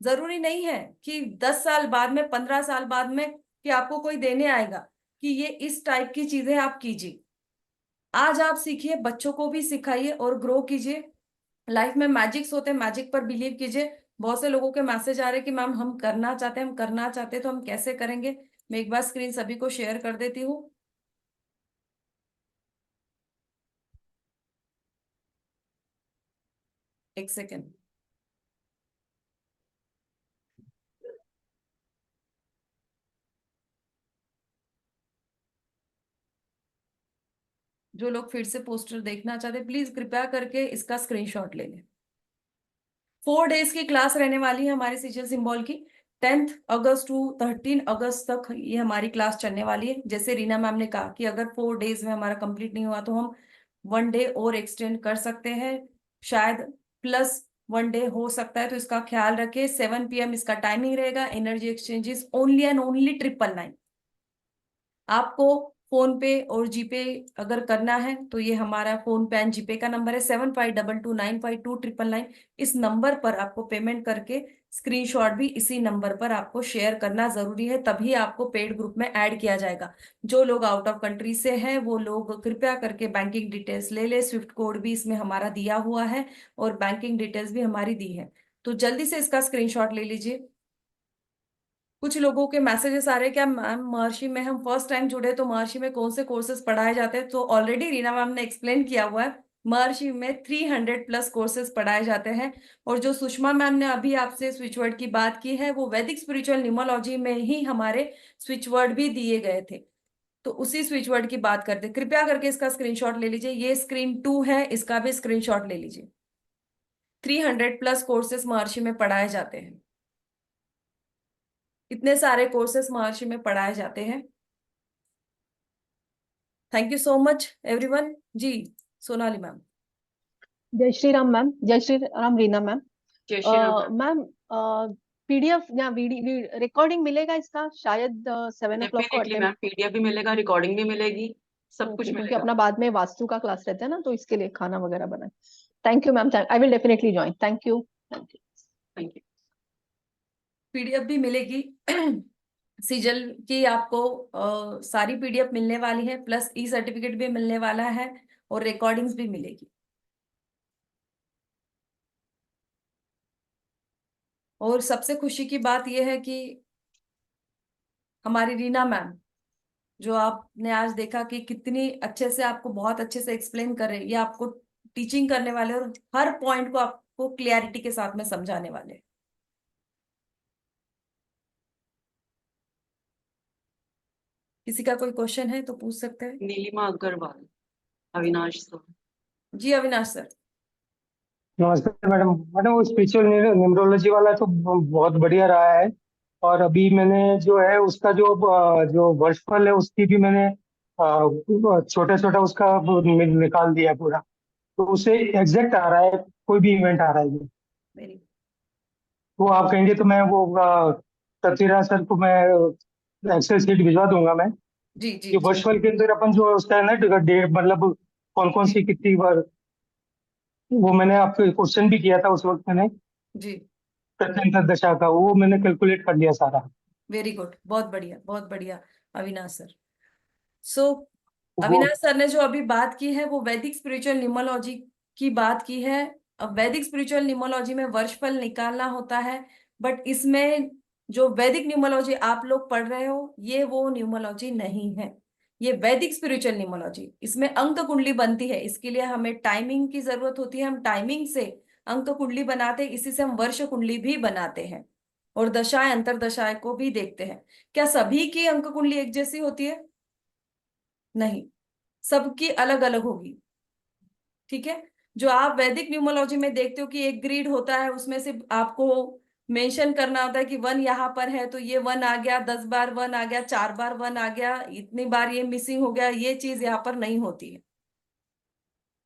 जरूरी नहीं है कि 10 साल बाद में, 15 साल बाद में, कि आपको कोई देने आएगा कि ये इस टाइप की चीजें आप कीजिए। आज आप सीखिए, बच्चों को भी सिखाइए और ग्रो कीजिए। लाइफ में मैजिक्स होते हैं, मैजिक पर बिलीव कीजिए। बहुत से लोगों के मैसेज आ रहे हैं कि मैम हम करना चाहते हैं, हम करना चाहते हैं, तो हम कैसे करेंगे? मैं एक बार स्क्रीन सभी को शेयर कर देती हूँ। एक सेकेंड। जो लोग फिर से पोस्टर देखना चाहते हैं, प्लीज कृपया करके इसका स्क्रीनशॉट ले लें। 4 डेज की क्लास रहने वाली है हमारे सीजल सिंबल की। 10 अगस्त टू 13 अगस्त तक ये हमारी क्लास चलने वाली है। जैसे रीना मैम ने कहा कि अगर 4 डेज में हमारा कंप्लीट नहीं हुआ तो हम 1 डे और एक्सटेंड कर सकते हैं, शायद प्लस 1 डे हो सकता है। तो इसका ख्याल रखें। 7 PM इसका टाइमिंग रहेगा। Energy exchanges only and only 999। आपको फोन पे और जीपे अगर करना है तो ये हमारा फोन पे एंड जीपे का नंबर है 7522952999। इस नंबर पर आपको पेमेंट करके स्क्रीनशॉट भी इसी नंबर पर आपको शेयर करना जरूरी है, तभी आपको पेड ग्रुप में ऐड किया जाएगा। जो लोग आउट ऑफ कंट्री से हैं वो लोग कृपया करके बैंकिंग डिटेल्स ले ले। स्विफ्ट कोड भी इसमें हमारा दिया हुआ है और बैंकिंग डिटेल्स भी हमारी दी है। तो जल्दी से इसका स्क्रीनशॉट ले लीजिए। कुछ लोगों के मैसेजेस आ रहे हैं, क्या मैम महर्षि में हम फर्स्ट टाइम जुड़े तो महर्षि में कौन से कोर्सेज पढ़ाए जाते हैं? तो ऑलरेडी रीना मैम ने एक्सप्लेन किया हुआ है। महर्षि में 300+ कोर्सेज पढ़ाए जाते हैं। और जो सुषमा मैम ने अभी आपसे स्विच वर्ड की बात की है, वो वैदिक स्पिरिचुअल न्यूमरोलॉजी में ही हमारे स्विच वर्ड भी दिए गए थे। तो उसी स्विच वर्ड की बात करते हैं। कृपया करके इसका स्क्रीनशॉट ले लीजिए। ये स्क्रीन 2 है, इसका भी स्क्रीनशॉट ले लीजिए। 300+ कोर्सेज महर्षि में पढ़ाए जाते हैं। इतने सारे कोर्सेस महर्षि में पढ़ाए जाते हैं। Thank you so much everyone. जी, सोनाली मैम। जय श्री राम मैम। जय श्री राम रीना मैम। जय Shri Ram ma'am. Ma'am PDF या रिकॉर्डिंग मिलेगा इसका शायद 7 o'clock को डेफिनेटली अटेंड? मैम, पीडीएफ भी मिलेगा, रिकॉर्डिंग भी मिलेगी, सब कुछ क्योंकि मिलेगा। अपना बाद में वास्तु का क्लास रहता है ना, तो इसके लिए खाना वगैरह बनाए। Thank you ma'am, I will definitely join. Thank you. Thank you. PDF भी मिलेगी। सीजल की आपको सारी पीडीएफ मिलने वाली है, प्लस ई सर्टिफिकेट भी मिलने वाला है और रिकॉर्डिंग्स भी मिलेगी। और सबसे खुशी की बात यह है कि हमारी रीना मैम, जो आपने आज देखा कि कितनी अच्छे से आपको, बहुत अच्छे से एक्सप्लेन कर रहे हैं, ये आपको टीचिंग करने वाले और हर पॉइंट को आपको क्लियरिटी के साथ में समझाने वाले। किसी का कोई क्वेश्चन है तो पूछ सकते हैं। नीलिमा अग्रवाल, अविनाश सर। जी अविनाश सर। नमस्ते मैडम। मैडम वो स्पिरिचुअल न्यूमरोलॉजी वाला तो बहुत बढ़िया रहा है। और अभी मैंने जो है उसका जो वर्षफल है उसकी भी मैंने छोटा छोटा उसका वो निकाल दिया पूरा, तो उसे एग्जैक्ट आ रहा है, कोई भी इवेंट आ रहा है। वेरी तो आप कहेंगे तो मैं वो तथीरा सर को मैं एक्सेल शीट भिजवा दूंगा मैं। जी जी जो जी वर्चुअल के अंदर अपन जो उसका है ना डेट, मतलब कौन कौन सी कितनी बार, वो मैंने आपको क्वेश्चन भी किया था उस वक्त मैंने, जी। प्रत्यंतर दशा का वो मैंने कैलकुलेट कर लिया सारा। वेरी गुड, बहुत बढ़िया अविनाश सर। सो वो अविनाश सर ने जो अभी बात की है वो वैदिक स्पिरिचुअल न्यूमरोलॉजी की बात की है। अब वैदिक स्पिरिचुअल न्यूमरोलॉजी में वर्षफल निकालना होता है, बट इसमें जो वैदिक न्यूमरोलॉजी आप लोग पढ़ रहे हो ये वो न्यूमरोलॉजी नहीं है। ये वैदिक स्पिरिचुअल न्यूमरोलॉजी, इसमें अंक कुंडली बनती है, इसके लिए हमें टाइमिंग की जरूरत होती है। हम टाइमिंग से अंक कुंडली बनाते हैं, इसी से हम वर्ष कुंडली भी बनाते हैं और दशाएं अंतरदशाएं को भी देखते हैं। क्या सभी की अंक कुंडली एक जैसी होती है? नहीं, सबकी अलग अलग होगी। ठीक है, जो आप वैदिक न्यूमरोलॉजी में देखते हो कि एक ग्रिड होता है, उसमें से आपको मेंशन करना होता है कि वन यहाँ पर है तो ये वन आ गया, 10 बार वन आ गया, 4 बार वन आ गया, इतनी बार ये मिसिंग हो गया, ये चीज यहाँ पर नहीं होती है।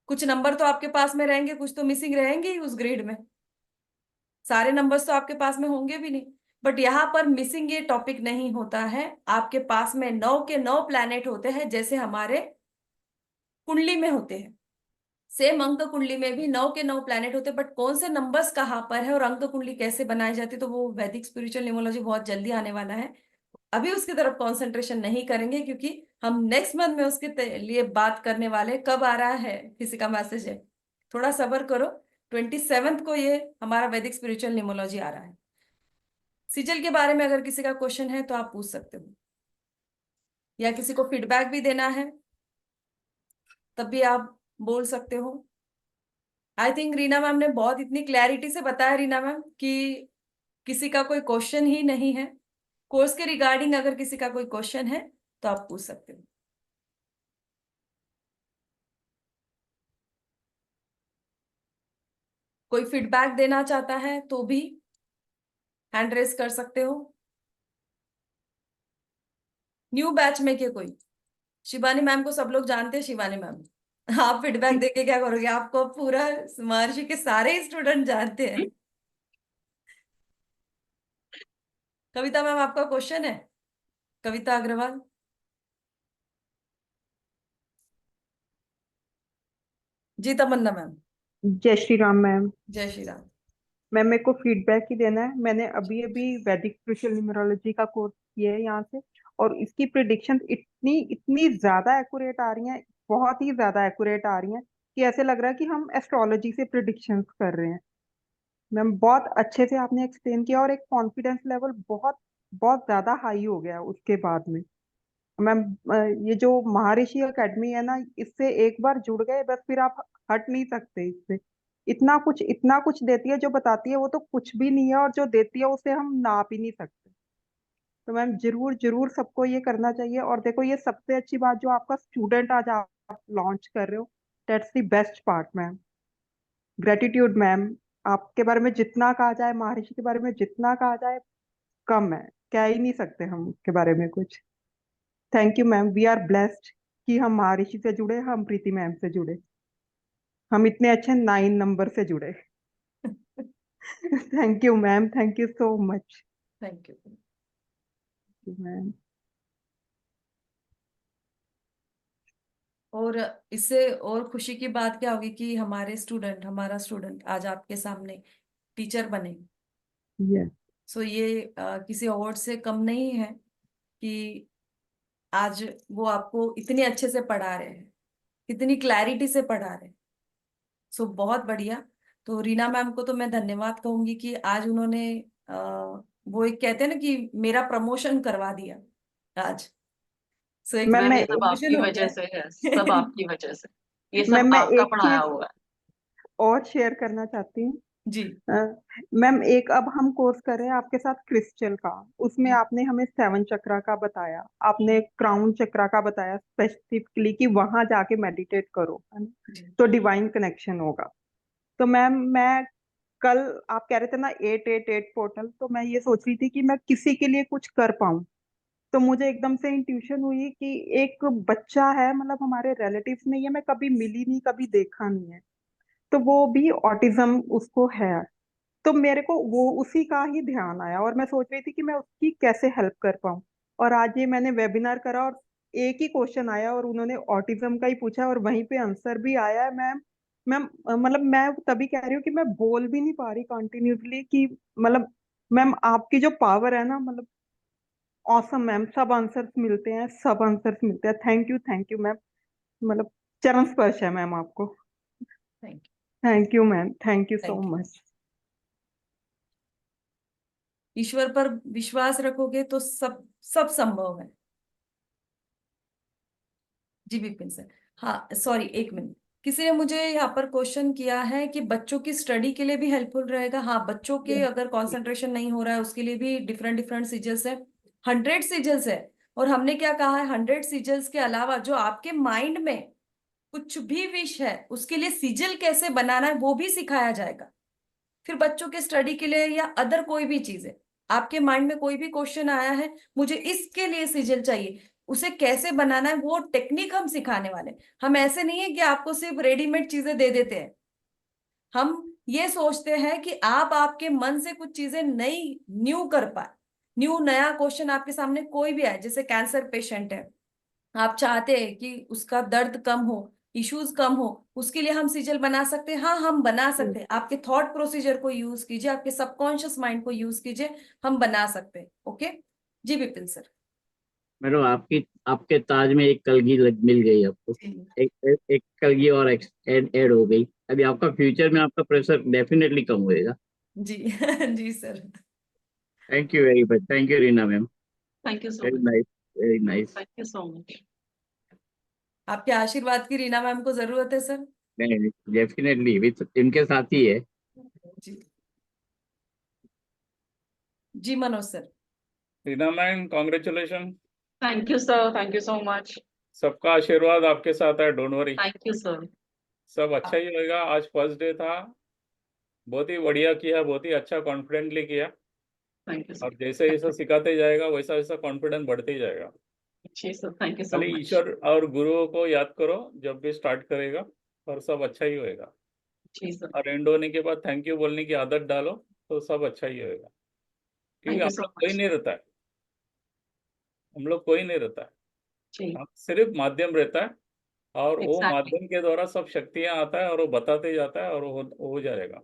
कुछ नंबर तो आपके पास में रहेंगे, कुछ तो मिसिंग रहेंगे ही उस ग्रिड में, सारे नंबर्स तो आपके पास में होंगे भी नहीं। बट यहाँ पर मिसिंग ये टॉपिक नहीं होता है, आपके पास में 9 के 9 प्लैनेट होते हैं जैसे हमारे कुंडली में होते हैं। सेम अंक कुंडली में भी 9 के 9 प्लैनेट होते हैं, बट कौन से नंबर्स कहाँ पर है और अंक कुंडली कैसे बनाई जाती है, तो वो वैदिक स्पिरिचुअल न्यूमरोलॉजी बहुत जल्दी आने वाला है। अभी उसकी तरफ कंसंट्रेशन नहीं करेंगे क्योंकि हम नेक्स्ट मंथ में उसके लिए बात करने वाले। कब आ रहा है किसी का मैसेज है? थोड़ा सब्र करो, 27 को ये हमारा वैदिक स्पिरिचुअल न्यूमरोलॉजी आ रहा है। सिजल के बारे में अगर किसी का क्वेश्चन है तो आप पूछ सकते हो, या किसी को फीडबैक भी देना है तब भी आप बोल सकते हो। आई थिंक रीना मैम ने बहुत इतनी क्लैरिटी से बताया, रीना मैम, कि किसी का कोई क्वेश्चन ही नहीं है। कोर्स के रिगार्डिंग अगर किसी का कोई क्वेश्चन है तो आप पूछ सकते हो। कोई फीडबैक देना चाहता है तो भी हैंड रेस कर सकते हो। न्यू बैच में के कोई? शिवानी मैम को सब लोग जानते हैं, शिवानी मैम आप फीडबैक देके क्या करोगे? आपको पूरा महर्षि के सारे स्टूडेंट जानते हैं। कविता मैम आपका क्वेश्चन है? कविता अग्रवाल। जी तमन्ना मैम। जय श्री राम मैम। जय श्री राम। मैम मेरे को फीडबैक ही देना है। मैंने अभी अभी वैदिक स्पिरिचुअल न्यूमरोलॉजी का कोर्स किया है यहाँ से, और इसकी प्रिडिक्शन इतनी इतनी ज्यादा एक्यूरेट आ रही हैं, बहुत ही ज्यादा एक्यूरेट आ रही हैं कि ऐसे लग रहा है कि हम एस्ट्रोलॉजी से प्रिडिक्शंस कर रहे हैं। मैम बहुत अच्छे से आपने एक्सप्लेन किया, और एक कॉन्फिडेंस लेवल बहुत बहुत ज्यादा हाई हो गया उसके बाद में। मैम ये जो महर्षि एकेडमी है ना, इससे एक बार जुड़ गए बस फिर आप हट नहीं सकते इससे। इतना कुछ देती है, जो बताती है वो तो कुछ भी नहीं है, और जो देती है उसे हम नाप ही नहीं सकते। तो मैम जरूर जरूर सबको ये करना चाहिए। और देखो, ये सबसे अच्छी बात जो आपका स्टूडेंट आज आप लॉन्च कर रहे हो, that's the best part ma'am. Gratitude ma'am. आपके बारे में जितना कहा जाए, महर्षि के बारे में जितना कहा जाए कम है, कह ही नहीं सकते हम उसके बारे में कुछ। Thank you ma'am, we are blessed कि हम महर्षि से जुड़े, हम प्रीति मैम से जुड़े, हम इतने अच्छे 9 नंबर से जुड़े। Thank you ma'am, thank you so much thank you. Ma'am. और इससे और खुशी की बात क्या होगी कि हमारा स्टूडेंट आज आपके सामने टीचर बने। यस सो ये किसी अवार्ड से कम नहीं है कि आज वो आपको इतने अच्छे से पढ़ा रहे हैं, इतनी क्लैरिटी से पढ़ा रहे हैं। सो बहुत बढ़िया। तो रीना मैम को तो मैं धन्यवाद कहूंगी कि आज उन्होंने वो एक कहते हैं ना कि मेरा प्रमोशन करवा दिया आज। सो एक मैम मैं मैम सब प्रमोशन आपकी हो वजह गया। से है, सब आपकी वजह से, ये मैम सब मैं आपका एक पढ़ाया चीज हुआ है। और शेयर करना चाहती हूँ। जी मैम एक अब हम कोर्स कर रहे हैं आपके साथ क्रिस्टल का, उसमें जी आपने हमें 7 चक्रा का बताया, आपने क्राउन चक्रा का बताया स्पेसिफिकली कि वहां जाके मेडिटेट करो, है ना, जी तो डिवाइन कनेक्शन होगा। तो मैम मैं कल आप कह रहे थे ना 888 पोर्टल, तो मैं ये सोच रही थी कि मैं किसी के लिए कुछ कर पाऊं। तो मुझे एकदम से इंट्यूशन हुई कि एक बच्चा है, मतलब हमारे रिलेटिव्स में ही है, मैं कभी मिली नहीं, कभी देखा नहीं है, तो वो भी ऑटिज्म उसको है। तो मेरे को वो उसी का ही ध्यान आया और मैं सोच रही थी कि मैं उसकी कैसे हेल्प कर पाऊँ। और आज ये मैंने वेबिनार करा और एक ही क्वेश्चन आया और उन्होंने ऑटिज्म का ही पूछा और वहीं पे आंसर भी आया है। मैम मतलब मैं तभी कह रही हूँ कि मैं बोल भी नहीं पा रही कंटिन्यूसली कि मतलब मैम आपकी जो पावर है ना, मतलब ऑसम मैम। सब आंसर्स मिलते हैं, सब आंसर्स मिलते हैं। थैंक यू मैम, मतलब चरण स्पर्श है मैम आपको। Thank thank you ma'am, thank you so you. Much. ईश्वर पर विश्वास रखोगे तो सब सब संभव है। जी विपिन सर। हाँ सॉरी, एक मिनट। किसी ने मुझे यहाँ पर क्वेश्चन किया है कि बच्चों की स्टडी के लिए भी हेल्पफुल रहेगा। हाँ, बच्चों के अगर कंसंट्रेशन नहीं हो रहा है उसके लिए भी डिफरेंट डिफरेंट सिजल्स है। 100 सिजल्स है। और हमने क्या कहा है, 100 सिजल्स के अलावा जो आपके माइंड में कुछ भी विश है उसके लिए सिजल कैसे बनाना है वो भी सिखाया जाएगा। फिर बच्चों के स्टडी के लिए या अदर कोई भी चीज है, आपके माइंड में कोई भी क्वेश्चन आया है, मुझे इसके लिए सिजल चाहिए, उसे कैसे बनाना है वो टेक्निक हम सिखाने वाले हैं। हम ऐसे नहीं है कि आपको सिर्फ रेडीमेड चीजें दे देते हैं। हम ये सोचते हैं कि आप आपके मन से कुछ चीजें नई न्यू कर पाए। नया क्वेश्चन आपके सामने कोई भी आए, जैसे कैंसर पेशेंट है, आप चाहते हैं कि उसका दर्द कम हो, इश्यूज कम हो, उसके लिए हम सिजल बना सकते हैं। हाँ, हम बना सकते हैं। आपके थॉट प्रोसीजर को यूज कीजिए, आपके सबकॉन्शियस माइंड को यूज कीजिए, हम बना सकते हैं। ओके जी विपिन सर। मैडम आपके ताज में एक कलगी मिल गई आपको। एक कलगी और ऐड हो गई। अभी आपका फ्यूचर में आपका प्रेशर डेफिनेटली कम होएगा। जी जी sir. Thank you very much. Thank you Reena ma'am. Thank you so very much. Nice, very nice. Thank you so much. आपके आशीर्वाद की रीना मैम को जरूरत है सर। नहीं, डेफिनेटली विथ इनके साथ ही है। जी जी Manoj sir. Reena ma'am congratulation. Thank you sir, thank you so much. सबका आशीर्वाद आपके साथ है, don't worry. Thank you sir. सब अच्छा ही होएगा। आज फर्स्ट डे था, बहुत ही बढ़िया किया, बहुत ही अच्छा कॉन्फिडेंटली किया। थैंक यू और सर। जैसे जैसे सिखाते जाएगा वैसा वैसा कॉन्फिडेंस बढ़ते ही जाएगा। जी सर, थैंक यू सो खाली मच। ईश्वर और गुरुओं को याद करो जब भी स्टार्ट करेगा, और सब अच्छा ही होएगा। जी सर। और एंड होने के बाद थैंक यू बोलने की आदत डालो तो सब अच्छा ही होएगा। क्योंकि थैंक यू हम सो लोग कोई मच। नहीं रहता है, हम लोग कोई नहीं रहता है, जी हम सिर्फ माध्यम रहता है। और वो एग्जैक्टली। माध्यम के द्वारा सब शक्तियां आता है और वो बताते जाता है और वो हो जाएगा।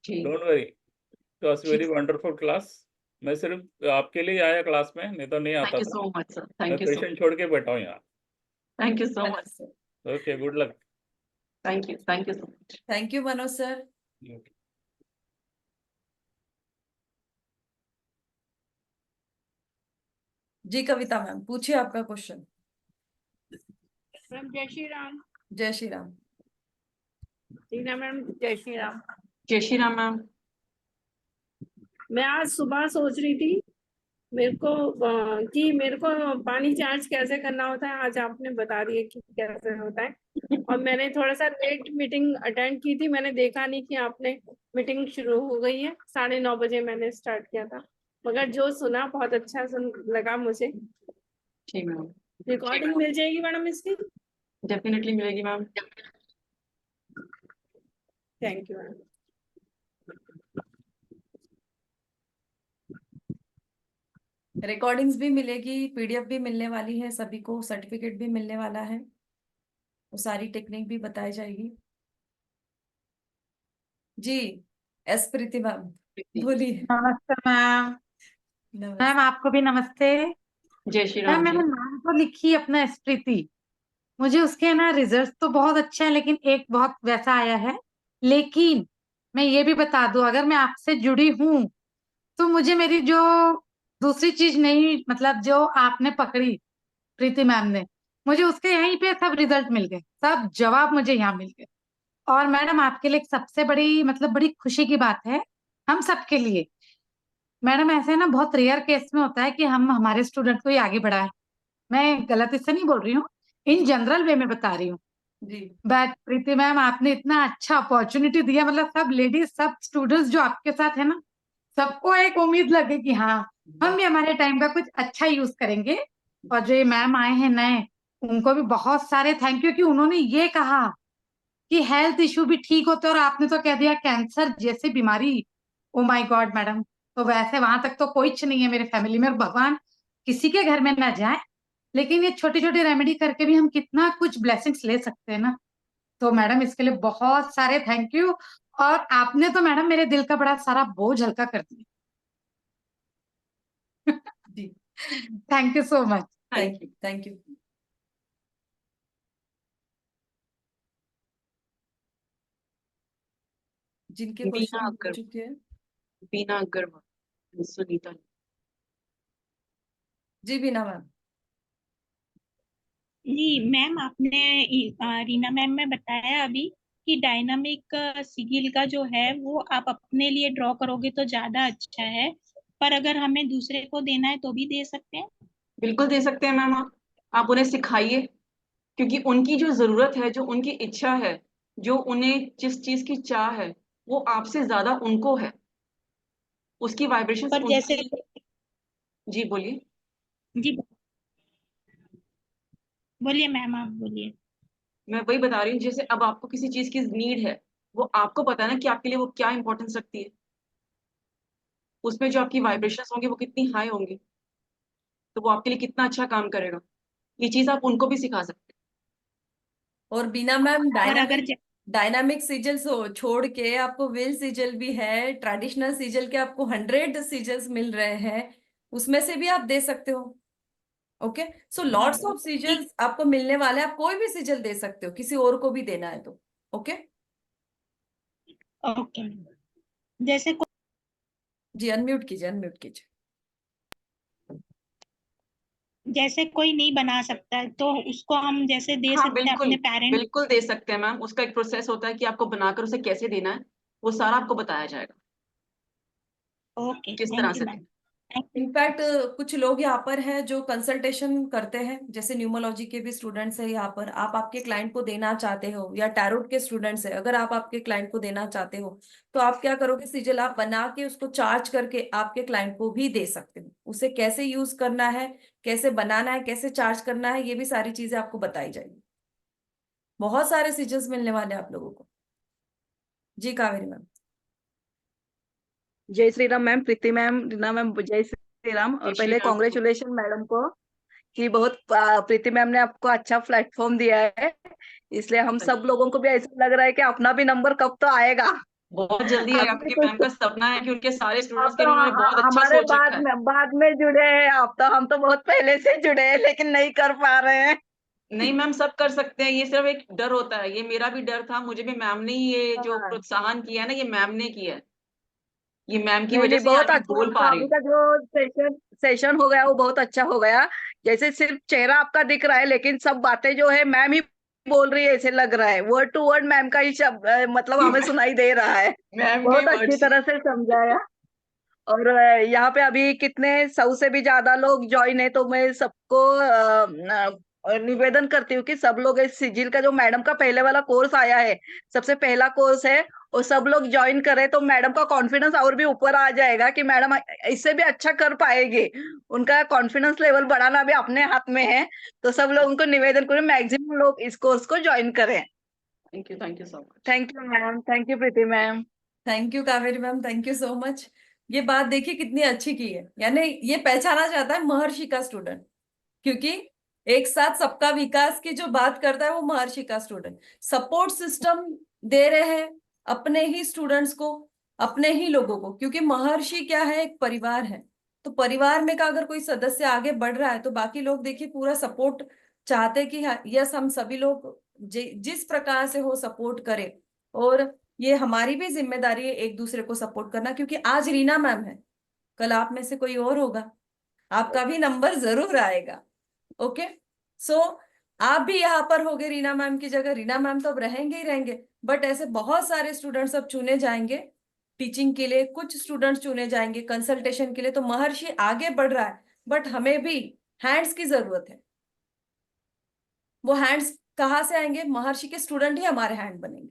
जी डोंट वरी, इट वॉज जी वेरी वंडरफुल क्लास। मैं सिर्फ आपके लिए आया क्लास में, नहीं तो नहीं थैंक आता यू था। So much sir. मैं थैंक यू सो पेशेंट छोड़ के बैठा हूँ यहाँ। Thank you so much sir. Okay, good luck. Thank you so much. Thank you Manoj sir. जी कविता मैम पूछिए आपका क्वेश्चन। मैम जय श्री राम। जय श्री राम। टीना मैम जय श्री राम। जय श्री राम मैम। मैं आज सुबह सोच रही थी मेरे को कि मेरे को पानी चार्ज कैसे करना होता है, आज आपने बता दिया कि कैसे होता है। और मैंने थोड़ा सा लेट मीटिंग अटेंड की थी, मैंने देखा नहीं कि आपने मीटिंग शुरू हो गई है। 9:30 बजे मैंने स्टार्ट किया था, मगर जो सुना बहुत अच्छा लगा मुझे। जी मैम। रिकॉर्डिंग मिल जाएगी मैडम इसकी? डेफिनेटली मिलेगी ma'am. Thank you ma'am. Recordings भी मिलेगी, पीडीएफ भी मिलने वाली है, सभी को सर्टिफिकेट भी मिलने वाला है, वो सारी टेक्निक भी बताई जाएगी। जी एस प्रीति मैम बोलिए। नमस्ते मैम। नमस्ते मैम आपको भी नमस्ते। जय श्री मैम राम जी। मैंने नाम तो लिखी अपना स्प्रीति, मुझे उसके ना रिजल्ट तो बहुत अच्छे हैं लेकिन एक बहुत वैसा आया है। लेकिन मैं ये भी बता दूं, अगर मैं आपसे जुड़ी हूं तो मुझे मेरी जो दूसरी चीज नहीं, मतलब जो आपने पकड़ी प्रीति मैम ने, मुझे उसके यहीं पे सब रिजल्ट मिल गए, सब जवाब मुझे यहाँ मिल गए। और मैडम आपके लिए एक सबसे बड़ी मतलब बड़ी खुशी की बात है हम सबके लिए। मैडम ऐसे ना बहुत रेयर केस में होता है कि हम हमारे स्टूडेंट को ही आगे बढ़ाएं। मैं गलत इससे नहीं बोल रही हूँ, इन जनरल वे में बता रही हूँ। जी बट प्रीति मैम आपने इतना अच्छा अपॉर्चुनिटी दिया, मतलब सब लेडीज सब स्टूडेंट्स जो आपके साथ है ना, सबको एक उम्मीद लगे कि हाँ हम भी हमारे टाइम का कुछ अच्छा यूज करेंगे। और जो ये मैम आए हैं नए, उनको भी बहुत सारे थैंक यू कि उन्होंने ये कहा कि हेल्थ इशू भी ठीक होते हैं, और आपने तो कह दिया कैंसर जैसी बीमारी। ओ माय गॉड मैडम, तो वैसे वहां तक तो कोई नहीं है मेरे फैमिली में, और भगवान किसी के घर में ना जाए, लेकिन ये छोटी छोटी रेमेडी करके भी हम कितना कुछ ब्लेसिंग्स ले सकते हैं ना। तो मैडम इसके लिए बहुत सारे थैंक यू, और आपने तो मैडम मेरे दिल का बड़ा सारा बोझ हल्का कर दिया। जी thank you so much. Thank you thank you. जिनके बीना क्वेश्चन हो अग्रवाल, चुके हैं। बीना अग्रवाल, सुनीता। जी बीना मैम। जी मैम, आपने रीना मैम में बताया अभी कि डायनामिक सिगिल का जो है वो आप अपने लिए ड्रॉ करोगे तो ज्यादा अच्छा है, पर अगर हमें दूसरे को देना है तो भी दे सकते हैं। बिल्कुल दे सकते हैं मैम। आप उन्हें सिखाइए, क्योंकि उनकी जो जरूरत है, जो उनकी इच्छा है, जो उन्हें जिस चीज की चाह है, वो आपसे ज्यादा उनको है। उसकी वाइब्रेशंस पर जैसे उनकी। जी बोलिए। जी बोलिए मैम, आप बोलिए। मैं वही बता रही हूँ, जैसे अब आपको किसी चीज की नीड है, वो आपको पता है ना कि आपके लिए वो क्या इंपॉर्टेंस रखती है। उसमें जो आपकी वाइब्रेशंस होंगी वो कितनी हाई होंगी, तो वो आपके लिए कितना अच्छा काम करेगा। ये चीज आप उनको भी सिखा सकते और बीना मैम और अगर डायनामिक सिजल्स छोड़ के आपको व्हील सिजल भी है, ट्रेडिशनल सिजल के आपको 100 सिजल्स मिल रहे हैं, उसमें से भी आप दे सकते हो। ओके, सो लॉट्स ऑफ सिजल्स आपको मिलने वाले हैं, आप कोई भी सिजल दे सकते हो, किसी और को भी देना है तो। ओके ओके, जैसे जी अनम्यूट कीजिए, अनम्यूट कीजिए। जैसे कोई नहीं बना सकता है तो उसको हम जैसे दे हाँ सकते हैं बिल्कुल, अपने पेरेंट्स। बिल्कुल दे सकते हैं मैम। उसका एक प्रोसेस होता है कि आपको बनाकर उसे कैसे देना है, वो सारा आपको बताया जाएगा ओके, किस तरह थैंक यू से मैम। देना। इनफैक्ट कुछ लोग यहाँ पर हैं जो कंसल्टेशन करते हैं, जैसे न्यूमोलॉजी के भी स्टूडेंट्स हैं यहाँ पर। आप आपके क्लाइंट को देना चाहते हो, या टैरोट के स्टूडेंट्स हैं, अगर आप आपके क्लाइंट को देना चाहते हो तो आप क्या करोगे, सिजल आप बना के उसको चार्ज करके आपके क्लाइंट को भी दे सकते हो। उसे कैसे यूज करना है, कैसे बनाना है, कैसे चार्ज करना है, ये भी सारी चीजें आपको बताई जाएगी। बहुत सारे सिजल्स मिलने वाले हैं आप लोगों को। जी कावेरी मैम। जय श्री राम मैम, प्रीति मैम, रीना मैम, जय श्री राम। और जय श्री पहले राम। कॉन्ग्रेचुलेशन मैडम को कि बहुत प्रीति मैम ने आपको अच्छा प्लेटफॉर्म दिया है, इसलिए हम सब लोगों को भी ऐसा लग रहा है कि अपना भी नंबर कब तो आएगा। बहुत जल्दी है। अभी आपकी कुछ मैम का सपना है कि उनके सारे आप स्टूडेंट्स के तो लिए उन्होंने बहुत अच्छा हमारे सोच रखा है। बाद में जुड़े हैं आप, तो हम तो बहुत पहले से जुड़े हैं लेकिन नहीं कर पा रहे हैं। नहीं मैम, सब कर सकते हैं। ये सिर्फ एक डर होता है, ये मेरा भी डर था। मुझे भी मैम ने ही ये जो हाँ। प्रोत्साहन किया है ना, ये मैम ने किया है। ये मैम की नहीं वजह नहीं, से ही बहुत आज मैं अच्छा बोल पा आपका रही अभी हूँ। का जो सेशन हो गया वो बहुत अच्छा हो गया। जैसे सिर्फ चेहरा आपका दिख रहा है लेकिन सब बातें जो है मैम ही बोल रही है, ऐसे लग रहा है। वर्ड टू वर्ड मैम का ही शब्द मतलब हमें सुनाई दे रहा है। मैम के बहुत अच्छी वर्ड्स। तरह से समझाया। और यहाँ पे अभी कितने 100 से भी ज्यादा लोग ज्वाइन है, तो मैं सबको निवेदन करती हूँ कि सब लोग इस सिजिल का जो मैडम का पहले वाला कोर्स आया है, सबसे पहला कोर्स है, और सब लोग ज्वाइन करें तो मैडम का कॉन्फिडेंस और भी ऊपर आ जाएगा कि मैडम इससे भी अच्छा कर पाएगी। उनका कॉन्फिडेंस लेवल बढ़ाना भी अपने हाथ में है। तो सब लोगों को निवेदन करें, मैक्सिमम लोग इस कोर्स को ज्वाइन करें। Thank you so much. Thank you ma'am, thank you Preeti ma'am. Thank you Kaveri ma'am, thank you so much. ये बात देखिए कितनी अच्छी की है, यानी ये पहचाना जाता है महर्षि का स्टूडेंट, क्योंकि एक साथ सबका विकास की जो बात करता है वो महर्षि का स्टूडेंट। सपोर्ट सिस्टम दे रहे हैं अपने ही स्टूडेंट्स को, अपने ही लोगों को, क्योंकि महर्षि क्या है, एक परिवार है। तो परिवार में का अगर कोई सदस्य आगे बढ़ रहा है तो बाकी लोग देखिए पूरा सपोर्ट चाहते कि हाँ यस, हम सभी लोग जिस प्रकार से हो सपोर्ट करें। और ये हमारी भी जिम्मेदारी है एक दूसरे को सपोर्ट करना, क्योंकि आज रीना मैम है, कल आप में से कोई और होगा, आपका भी नंबर जरूर आएगा। ओके, सो आप भी यहाँ पर होगे रीना मैम की जगह। रीना मैम तो अब रहेंगे ही रहेंगे, बट ऐसे बहुत सारे स्टूडेंट्स अब चुने जाएंगे टीचिंग के लिए, कुछ स्टूडेंट्स चुने जाएंगे कंसल्टेशन के लिए। तो महर्षि आगे बढ़ रहा है, बट हमें भी हैंड्स की जरूरत है। वो हैंड्स कहाँ से आएंगे? महर्षि के स्टूडेंट ही हमारे हैंड बनेंगे।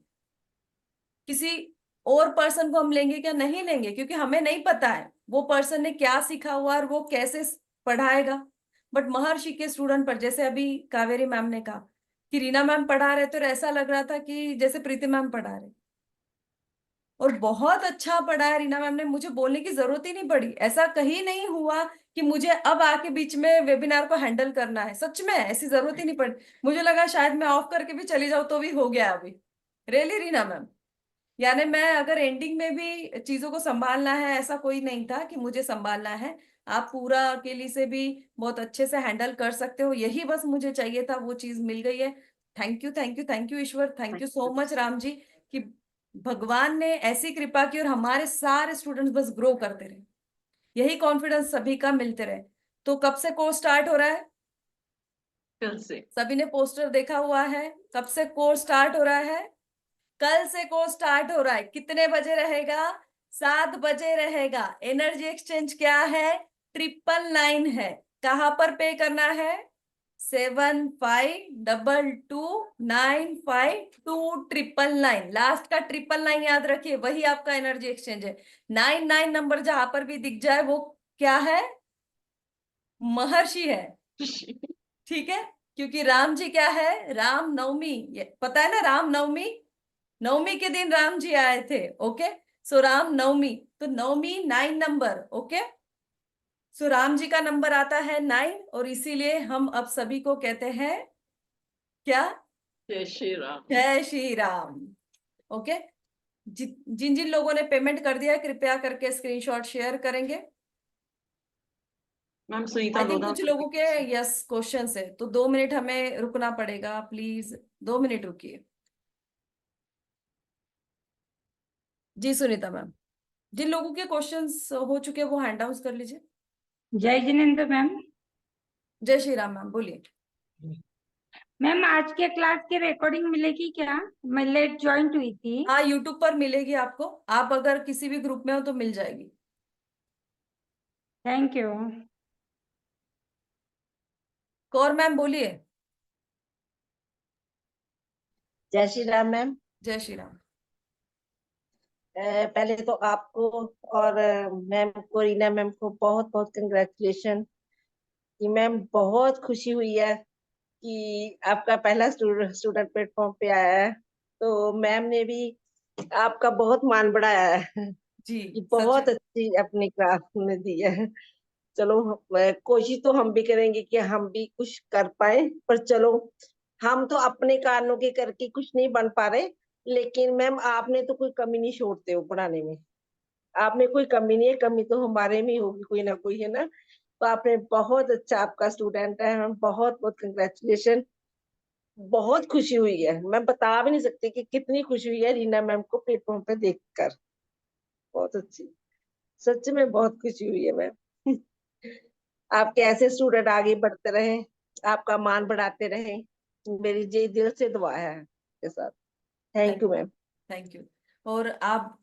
किसी और पर्सन को हम लेंगे क्या? नहीं लेंगे, क्योंकि हमें नहीं पता है वो पर्सन ने क्या सीखा हुआ और वो कैसे पढ़ाएगा। बट महर्षि के स्टूडेंट पर, जैसे अभी कावेरी मैम ने कहा कि रीना मैम पढ़ा रहे तो ऐसा लग रहा था कि जैसे प्रीति मैम पढ़ा रहे, और बहुत अच्छा पढ़ाया रीना मैम ने, मुझे बोलने की जरूरत ही नहीं पड़ी। ऐसा कहीं नहीं हुआ कि मुझे अब आके बीच में वेबिनार को हैंडल करना है, सच में ऐसी जरूरत ही नहीं पड़ी। मुझे लगा शायद मैं ऑफ करके भी चली जाऊँ तो भी हो गया अभी। रियली रीना मैम, यानी मैं अगर एंडिंग में भी चीजों को संभालना है, ऐसा कोई नहीं था कि मुझे संभालना है। आप पूरा अकेली से भी बहुत अच्छे से हैंडल कर सकते हो, यही बस मुझे चाहिए था, वो चीज मिल गई है। Thank you, thank you, thank you ईश्वर, thank you so much Ram ji, कि भगवान ने ऐसी कृपा की और हमारे सारे स्टूडेंट्स बस ग्रो करते रहे, यही कॉन्फिडेंस सभी का मिलते रहे। तो कब से कोर्स स्टार्ट हो रहा है? कल से। सभी ने पोस्टर देखा हुआ है, कब से कोर्स स्टार्ट हो रहा है? कल से कोर्स स्टार्ट हो रहा है। कितने बजे रहेगा? 7 बजे रहेगा। एनर्जी एक्सचेंज क्या है? 999 है। कहां पर पे करना है? 75229529 लास्ट का 999 याद रखिए, वही आपका एनर्जी एक्सचेंज है। 99 नंबर जहां पर भी दिख जाए वो क्या है? महर्षि है। ठीक है, क्योंकि राम जी क्या है? राम नवमी, पता है ना, राम नवमी, नवमी के दिन राम जी आए थे। ओके, सो राम नवमी, तो नवमी 9 नंबर। ओके, सो राम जी का नंबर आता है 9, और इसीलिए हम अब सभी को कहते हैं क्या? जय श्री राम। जय श्री राम। ओके, जिन जिन लोगों ने पेमेंट कर दिया है कृपया करके स्क्रीनशॉट शेयर करेंगे। Ma'am Sunita I think Lodha. कुछ लोगों के यस क्वेश्चन है, तो 2 मिनट हमें रुकना पड़ेगा, प्लीज 2 मिनट रुकिए। जी सुनीता मैम, जिन लोगों के क्वेश्चंस हो चुके हैं वो हैंड आउट कर लीजिए। जय जिनेन्द्र मैम। जय श्री राम मैम, बोलिए। मैम आज के क्लास की रिकॉर्डिंग मिलेगी क्या? मैं लेट ज्वाइन हुई थी। हाँ, यूट्यूब पर मिलेगी आपको, आप अगर किसी भी ग्रुप में हो तो मिल जाएगी। Thank you. कौर मैम बोलिए। जय श्री राम मैम। जय श्री राम। पहले तो आपको और मैम को, रीना मैम को बहुत बहुत कंग्रेचुलेशन कि मैम बहुत खुशी हुई है कि आपका पहला स्टूडेंट प्लेटफॉर्म पे आया है, तो मैम ने भी आपका बहुत मान बढ़ाया है जी, कि बहुत अच्छी अपनी क्लास में दी है। चलो कोशिश तो हम भी करेंगे कि हम भी कुछ कर पाए, पर चलो हम तो अपने कारणों के करके कुछ नहीं बन पा रहे, लेकिन मैम आपने तो कोई कमी नहीं छोड़ते हो पढ़ाने में। आप में कोई कमी नहीं है, कमी तो हमारे में ही होगी कोई ना कोई, है ना। तो आपने बहुत अच्छा, आपका स्टूडेंट है, हम बहुत बहुत कंग्रेचुलेशन। बहुत खुशी हुई है, मैं बता भी नहीं सकती कि कितनी खुशी हुई है रीना मैम को प्लेटफॉर्म पे देखकर। बहुत अच्छी, सच में बहुत खुशी हुई है मैम। आपके ऐसे स्टूडेंट आगे बढ़ते रहे, आपका मान बढ़ाते रहे, मेरी जी दिल से दुआ है आपके साथ। Thank you ma'am. Thank you. और आप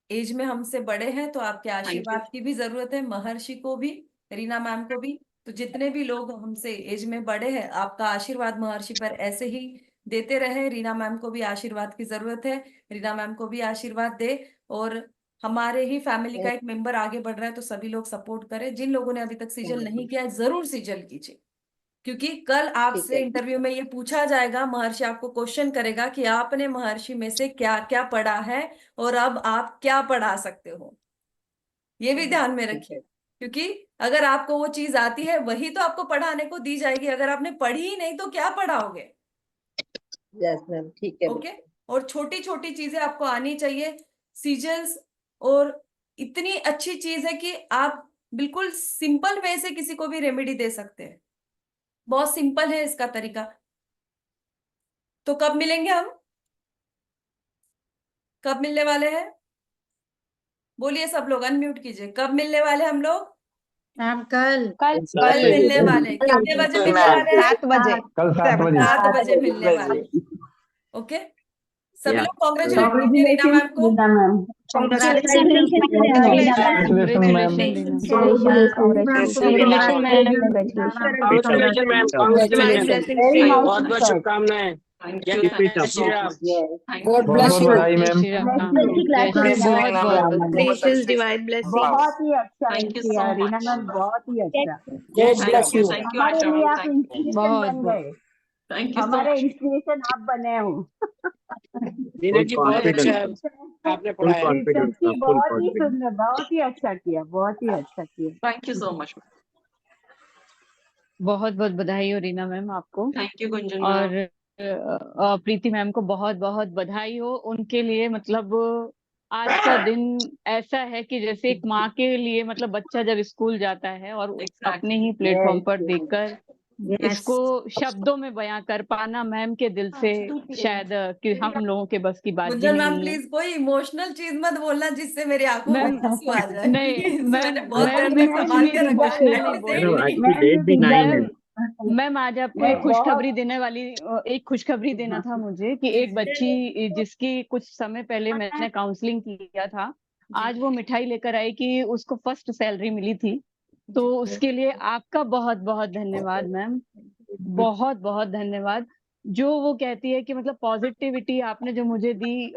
एज में हमसे बड़े हैं तो आपके आशीर्वाद की भी जरूरत है, महर्षि को भी, रीना मैम को भी। तो जितने भी लोग हमसे एज में बड़े हैं, आपका आशीर्वाद महर्षि पर ऐसे ही देते रहे। रीना मैम को भी आशीर्वाद की जरूरत है, रीना मैम को भी आशीर्वाद दे। और हमारे ही फैमिली का एक मेंबर आगे बढ़ रहा है तो सभी लोग सपोर्ट करें। जिन लोगों ने अभी तक सीजल नहीं किया है जरूर सीजल कीजिए, क्योंकि कल आपसे इंटरव्यू में ये पूछा जाएगा, महर्षि आपको क्वेश्चन करेगा कि आपने महर्षि में से क्या क्या पढ़ा है और अब आप क्या पढ़ा सकते हो। ये भी ध्यान में रखिए, क्योंकि अगर आपको वो चीज आती है वही तो आपको पढ़ाने को दी जाएगी, अगर आपने पढ़ी ही नहीं तो क्या पढ़ाओगे। यस मैम, ठीक है। ओके, और छोटी छोटी चीजें आपको आनी चाहिए सीजल्स। और इतनी अच्छी चीज है कि आप बिल्कुल सिंपल वे से किसी को भी रेमेडी दे सकते हैं, बहुत सिंपल है इसका तरीका। तो कब मिलेंगे हम? कब मिलने वाले हैं? बोलिए सब लोग, अनम्यूट कीजिए। कब मिलने वाले हम लोग? मैम कल कल मिलने वाले। कितने बजे मिलने वाले हैं? 7 बजे। कल 7 बजे। 7 बजे मिलने वाले। ओके, सभी Yeah. लोग कॉन्ग्रेचुलेट कीजिए रीना मैम को। Reena ma'am Congratulations, Congratulations, ma'am. Congratulations, ma'am. Congratulations, ma'am. Congratulations. Very nice बहुत बहुत result. शुभकामनाएं। Thank जय you. Keep it जय up. Shri Ram. Yes. God बहुत bless बहुत you. बधाई मैम। अच्छी क्लास बहुत Reena ma'am. Congratulations, divine blessings. बहुत ही अच्छा Thank you किया so रीना much. मैम, बहुत ही अच्छा। जय God Shri bless Ram. you. Thank you, हमारे Asha लिए ma'am. आप Thank you. इंस्पिरेशन बन गए। Thank you so हमारे much. इंस्पिरेशन आप बने हो। रीना Full जी बहुत अच्छा confidence. आपने Full पढ़ाया। confidence. सच्ची Full बहुत ही confidence. सुंदर, बहुत ही अच्छा किया, बहुत ही अच्छा किया। Thank you so much. बहुत बहुत बधाई हो रीना मैम आपको। Thank you, Gunjan और ma'am. प्रीति मैम को बहुत बहुत बधाई हो उनके लिए। मतलब आज का दिन ऐसा है कि जैसे एक माँ के लिए, मतलब बच्चा जब स्कूल जाता है और अपने ही प्लेटफॉर्म पर देखकर इसको शब्दों में बयां कर पाना मैम के दिल से शायद कि हम लोगों के बस की बात भी गुंजन मैम नहीं है। प्लीज कोई इमोशनल चीज मत बोलना जिससे मेरी आंखों में मैम आंसू आ जाए। नहीं Please, मैम मैंने बहुत मैम देर मैं तक कुछ संभाल भी के रखा इमोशनल है। नहीं बोल Hello, रही। आज की डेट भी 9 है। मैम आज आपको एक खुशखबरी देने वाली, एक खुशखबरी देना था मुझे कि एक बच्ची जिसकी कुछ समय पहले मैंने काउंसलिंग किया था, आज वो मिठाई लेकर आई कि उसको फर्स्ट सैलरी मिली थी। तो उसके लिए आपका बहुत बहुत धन्यवाद मैम, बहुत बहुत धन्यवाद। जो वो कहती है कि मतलब पॉजिटिविटी आपने जो मुझे दी,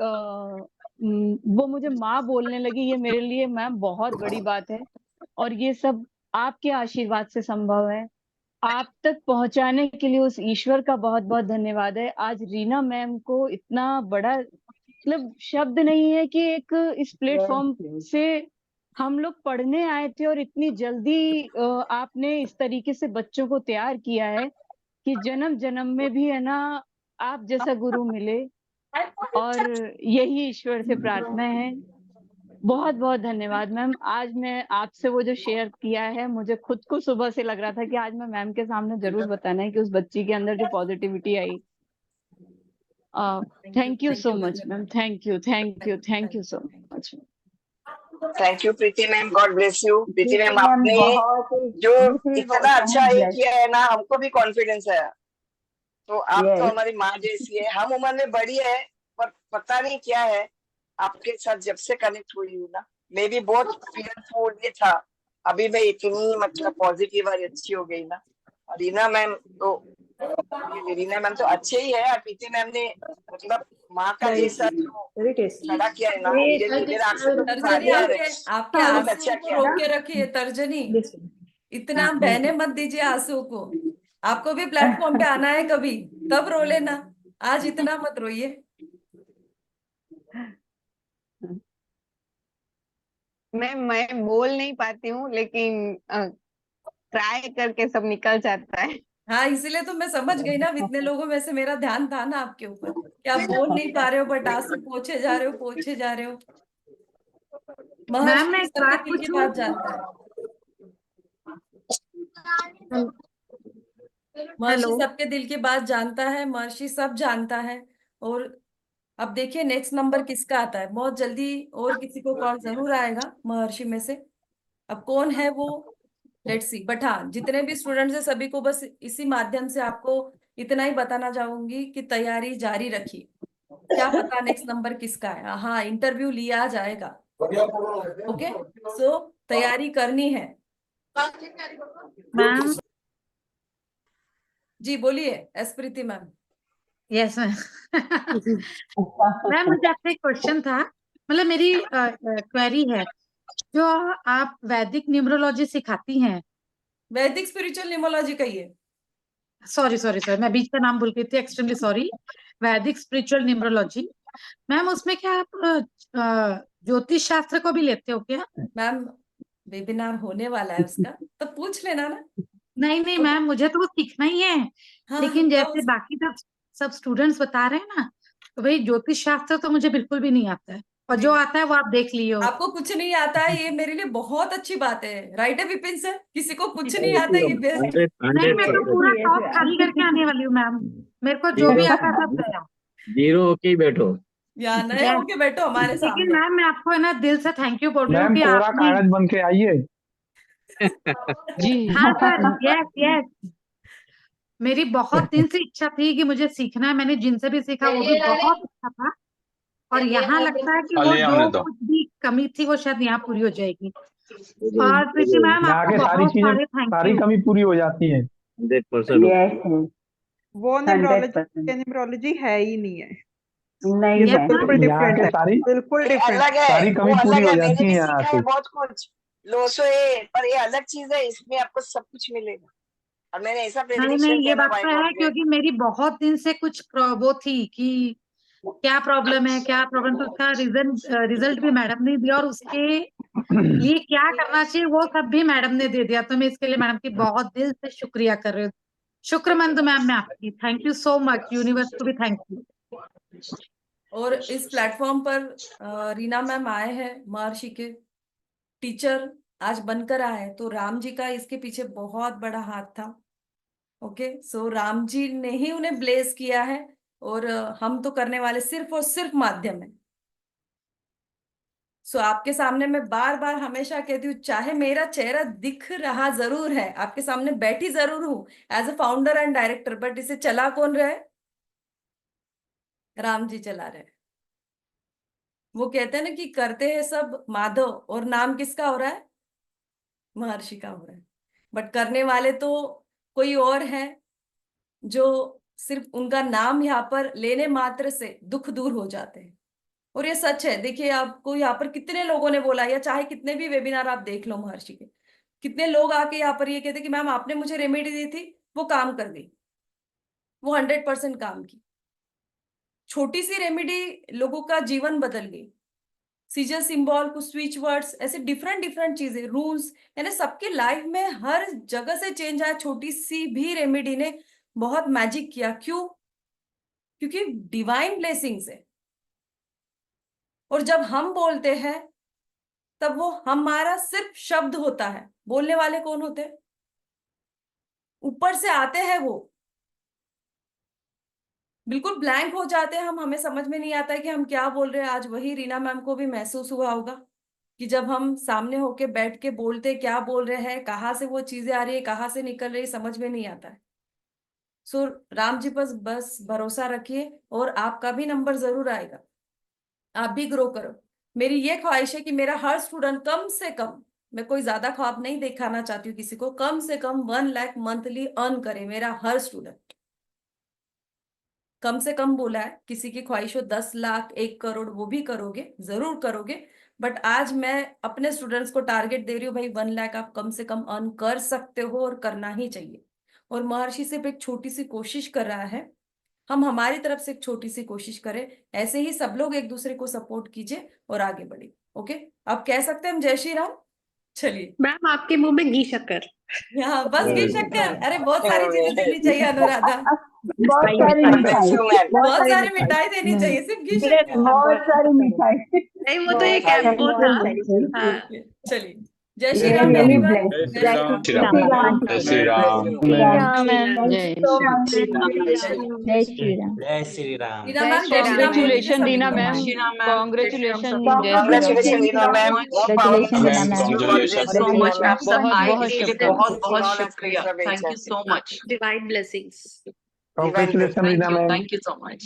वो मुझे माँ बोलने लगी, ये मेरे लिए मैम बहुत बड़ी बात है। और ये सब आपके आशीर्वाद से संभव है। आप तक पहुंचाने के लिए उस ईश्वर का बहुत बहुत धन्यवाद है। आज रीना मैम को इतना बड़ा, मतलब शब्द नहीं है कि एक इस प्लेटफॉर्म से हम लोग पढ़ने आए थे और इतनी जल्दी आपने इस तरीके से बच्चों को तैयार किया है कि जन्म जन्म में भी है ना आप जैसा गुरु मिले, और यही ईश्वर से प्रार्थना है। बहुत बहुत धन्यवाद मैम। आज मैं आपसे वो जो शेयर किया है, मुझे खुद को सुबह से लग रहा था कि आज मैं मैम के सामने जरूर बताना है कि उस बच्ची के अंदर जो positivity I. Thank you so much ma'am, thank you so much. Thank you Preeti ma'am, God bless you. Preeti ma'am आपने बहुत जो इतना अच्छा ये किया है ना, हमको भी कॉन्फिडेंस है। तो आप तो हमारी माँ जैसी है, हम उम्र में बड़ी है पर पता नहीं क्या है, आपके साथ जब से कनेक्ट हुई हूँ ना, मैं भी बहुत फीयरफुल ये था, अभी मैं इतनी मतलब पॉजिटिव और अच्छी हो गई ना। और रीना मैम तो अच्छे ही है, और प्रीति मैम ने मतलब माँ का जैसा जो खड़ा किया है ना, मेरे आंखों में तो तर्जनी पानी आ रहे आपके बहुत आंसू अच्छा को किया रोक के रखिए। तर्जनी इतना बहने मत दीजिए आंसू को। आपको भी प्लेटफॉर्म पे आना है कभी, तब रो लेना, आज इतना मत रोइए। मैं बोल नहीं पाती हूँ, लेकिन ट्राई करके सब निकल जाता है। हाँ, इसीलिए तो मैं समझ गई ना, इतने लोगों में से मेरा ध्यान था ना आपके ऊपर कि आप बोल नहीं पा रहे हो बट आंसू पोछे जा रहे हो। मैम मैं महर्षि एक सबके बात दिल की पूछूं? बात जानता है। महर्षि हेलो, सबके दिल की बात जानता है, महर्षि सब जानता है। और अब देखिए नेक्स्ट नंबर किसका आता है। बहुत जल्दी और किसी को कॉल जरूर आएगा महर्षि में से। अब कौन है वो, लेट्स सी। बट हाँ, जितने भी स्टूडेंट्स हैं सभी को बस इसी माध्यम से आपको इतना ही बताना चाहूंगी कि तैयारी जारी रखिए। क्या पता नेक्स्ट नंबर किसका है। हाँ, इंटरव्यू लिया जाएगा। ओके, सो तैयारी करनी है। मैम। जी बोलिए एस्प्रीति मैम। Yes ma'am. मैम मुझे आपसे एक क्वेश्चन था, मतलब मेरी क्वेरी है, जो आप वैदिक न्यूमरोलॉजी सिखाती हैं। वैदिक स्पिरिचुअल न्यूमरोलॉजी कहिए। सॉरी, मैं बीच का नाम भूल गई थी, एक्सट्रीमली सॉरी। वैदिक स्पिरिचुअल न्यूमरोलॉजी मैम, उसमें क्या आप ज्योतिष शास्त्र को भी लेते हो क्या? मैम वेबिनार होने वाला है उसका, तो पूछ लेना ना। नहीं मैम, मुझे तो वो सीखना ही है। हाँ, लेकिन तो जैसे बाकी सब स्टूडेंट्स बता रहे हैं ना, तो भाई ज्योतिष शास्त्र तो मुझे बिल्कुल भी नहीं आता है, और जो आता है वो आप देख लियो। आपको कुछ नहीं आता है, ये मेरे लिए बहुत अच्छी बात है। राइट है विपिन सर? किसी को कुछ नहीं आता ये बेस्ट। नहीं, मैं तो पूरा टॉप खाली करके आने वाली हूँ मैम। मेरे को जो भी आता है सब गया। जीरो होके ही बैठो। या नए होके बैठो हमारे लेकिन सामने। मैम मैं आपको है ना दिल से थैंक यू बोल रही हूँ मैम कि कोरा आपने। कागज बन के आइए। जी हाँ सर, यस। मेरी बहुत दिन से इच्छा थी कि मुझे सीखना है। मैंने जिनसे भी सीखा वो भी बहुत अच्छा था। और यहाँ लगता है कि वो खाली हमने जो दो कुछ भी कमी थी वो शायद यहाँ पूरी हो जाएगी। और प्रीति मैम यहाँ आपको के सारी बहुत चीजें सारे थैंक सारी यू। कमी पूरी हो जाती है। 100% वो 100% न्यूमरोलॉजी है ही नहीं है, नहीं ये है। तो बिल्कुल यहाँ डिफरेंट के है, सारी बिल्कुल ये डिफरेंट। अलग है, सारी कमी वो पूरी अलग हो है। मैंने जाती है भी यहाँ सीखा से। है बहुत कुछ, लोसो है, पर ये अलग चीज है, इसमें आपको सब कुछ मिलेगा। और मैंने ऐसा नहीं प्रेडिक्शन नहीं, किया ये ना, बात बाय तो है, गॉड ग्रेस। क्योंकि मेरी बहुत दिन से कुछ वो थी कि क्या प्रॉब्लम है क्या प्रॉब्लम, तो उसका रिजल्ट भी मैडम ने दिया और उसके लिए क्या करना चाहिए वो सब भी मैडम ने दे दिया। तो मैं इसके लिए मैडम की बहुत दिल से शुक्रिया कर रही हूँ। शुक्रमंद मैम मैं आपकी, thank you so much, universe को भी थैंक यू। और इस प्लेटफॉर्म पर रीना मैम आए हैं, महर्षि के टीचर आज बनकर आए, तो राम जी का इसके पीछे बहुत बड़ा हाथ था। ओके, सो राम जी ने ही उन्हें ब्लेस किया है, और हम तो करने वाले सिर्फ और सिर्फ माध्यम है। सो आपके सामने मैं बार बार हमेशा कहती हूँ, चाहे मेरा चेहरा दिख रहा जरूर है, आपके सामने बैठी जरूर हूं as a founder and director, but इसे चला कौन रहे? राम जी चला रहे। वो कहते हैं ना कि करते हैं सब माधव, और नाम किसका हो रहा है? महर्षि का हो रहा है। बट करने वाले तो कोई और है, जो सिर्फ उनका नाम यहाँ पर लेने मात्र से दुख दूर हो जाते हैं। और ये सच है। देखिए, आपको यहाँ पर कितने लोगों ने बोला, या चाहे कितने भी वेबिनार आप देख लो महर्षि के, कितने लोग आके यहाँ पर ये कहते कि मैम आपने मुझे रेमेडी दी थी, वो काम कर गई, वो 100% काम की। छोटी सी रेमेडी लोगों का जीवन बदल गई। सीजर सिंबल, कुछ स्विच वर्ड्स, ऐसे डिफरेंट डिफरेंट चीजें, रूल्स, यानी सबके लाइफ में हर जगह से चेंज आया। छोटी सी भी रेमेडी ने बहुत मैजिक किया। क्यों? क्योंकि डिवाइन ब्लेसिंग्स है। और जब हम बोलते हैं तब वो हमारा सिर्फ शब्द होता है, बोलने वाले कौन होते हैं? ऊपर से आते हैं वो, बिल्कुल ब्लैंक हो जाते हैं हम, हमें समझ में नहीं आता है कि हम क्या बोल रहे हैं। आज वही रीना मैम को भी महसूस हुआ होगा कि जब हम सामने होके बैठ के बोलते, क्या बोल रहे हैं, कहाँ से वो चीजें आ रही है, कहाँ से निकल रही है, समझ में नहीं आता है। सो राम जी पर बस भरोसा रखिए, और आपका भी नंबर जरूर आएगा, आप भी ग्रो करो। मेरी ये ख्वाहिश है कि मेरा हर स्टूडेंट कम से कम, मैं कोई ज्यादा ख्वाब नहीं दिखाना चाहती हूँ किसी को, कम से कम 1 लाख मंथली अर्न करे मेरा हर स्टूडेंट। कम से कम बोला है, किसी की ख्वाहिश हो 10 लाख 1 करोड़, वो भी करोगे, जरूर करोगे। बट आज मैं अपने स्टूडेंट्स को टारगेट दे रही हूँ, भाई 1 लाख आप कम से कम अर्न कर सकते हो, और करना ही चाहिए। और महर्षि सिर्फ एक छोटी सी कोशिश कर रहा है, हम हमारी तरफ से एक छोटी सी कोशिश करें। ऐसे ही सब लोग एक दूसरे को सपोर्ट कीजिए और आगे बढ़िए। ओके, आप कह सकते हैं हम जय श्री राम। चलिए मैम, आपके मुंह में घी शक्कर। हाँ, बस घी शक्कर। अरे बहुत सारी चीजें देनी चाहिए अनुराधा, बहुत सारी मिठाई, बहुत सारी मिठाई देनी चाहिए, सिर्फ घी शक्कर। बहुत सारी मिठाई। नहीं, वो तो एक वो था। हाँ, चलिए, जय श्री राम एवरीवन। जय श्री राम। जय श्री राम। जय श्री राम। जय श्री राम। रीना मैम, जय Shri Ram. Congratulation Reena ma'am, congratulation जय Shri congratulation Reena ma'am, Congratulations so much, आप सब बहुत आए बहुत इसके लिए शुक्रिया। बहुत बहुत शुक्रिया। Thank you so much. Divine blessings. Congratulations, Thank Rina you. ma'am. Thank you so much.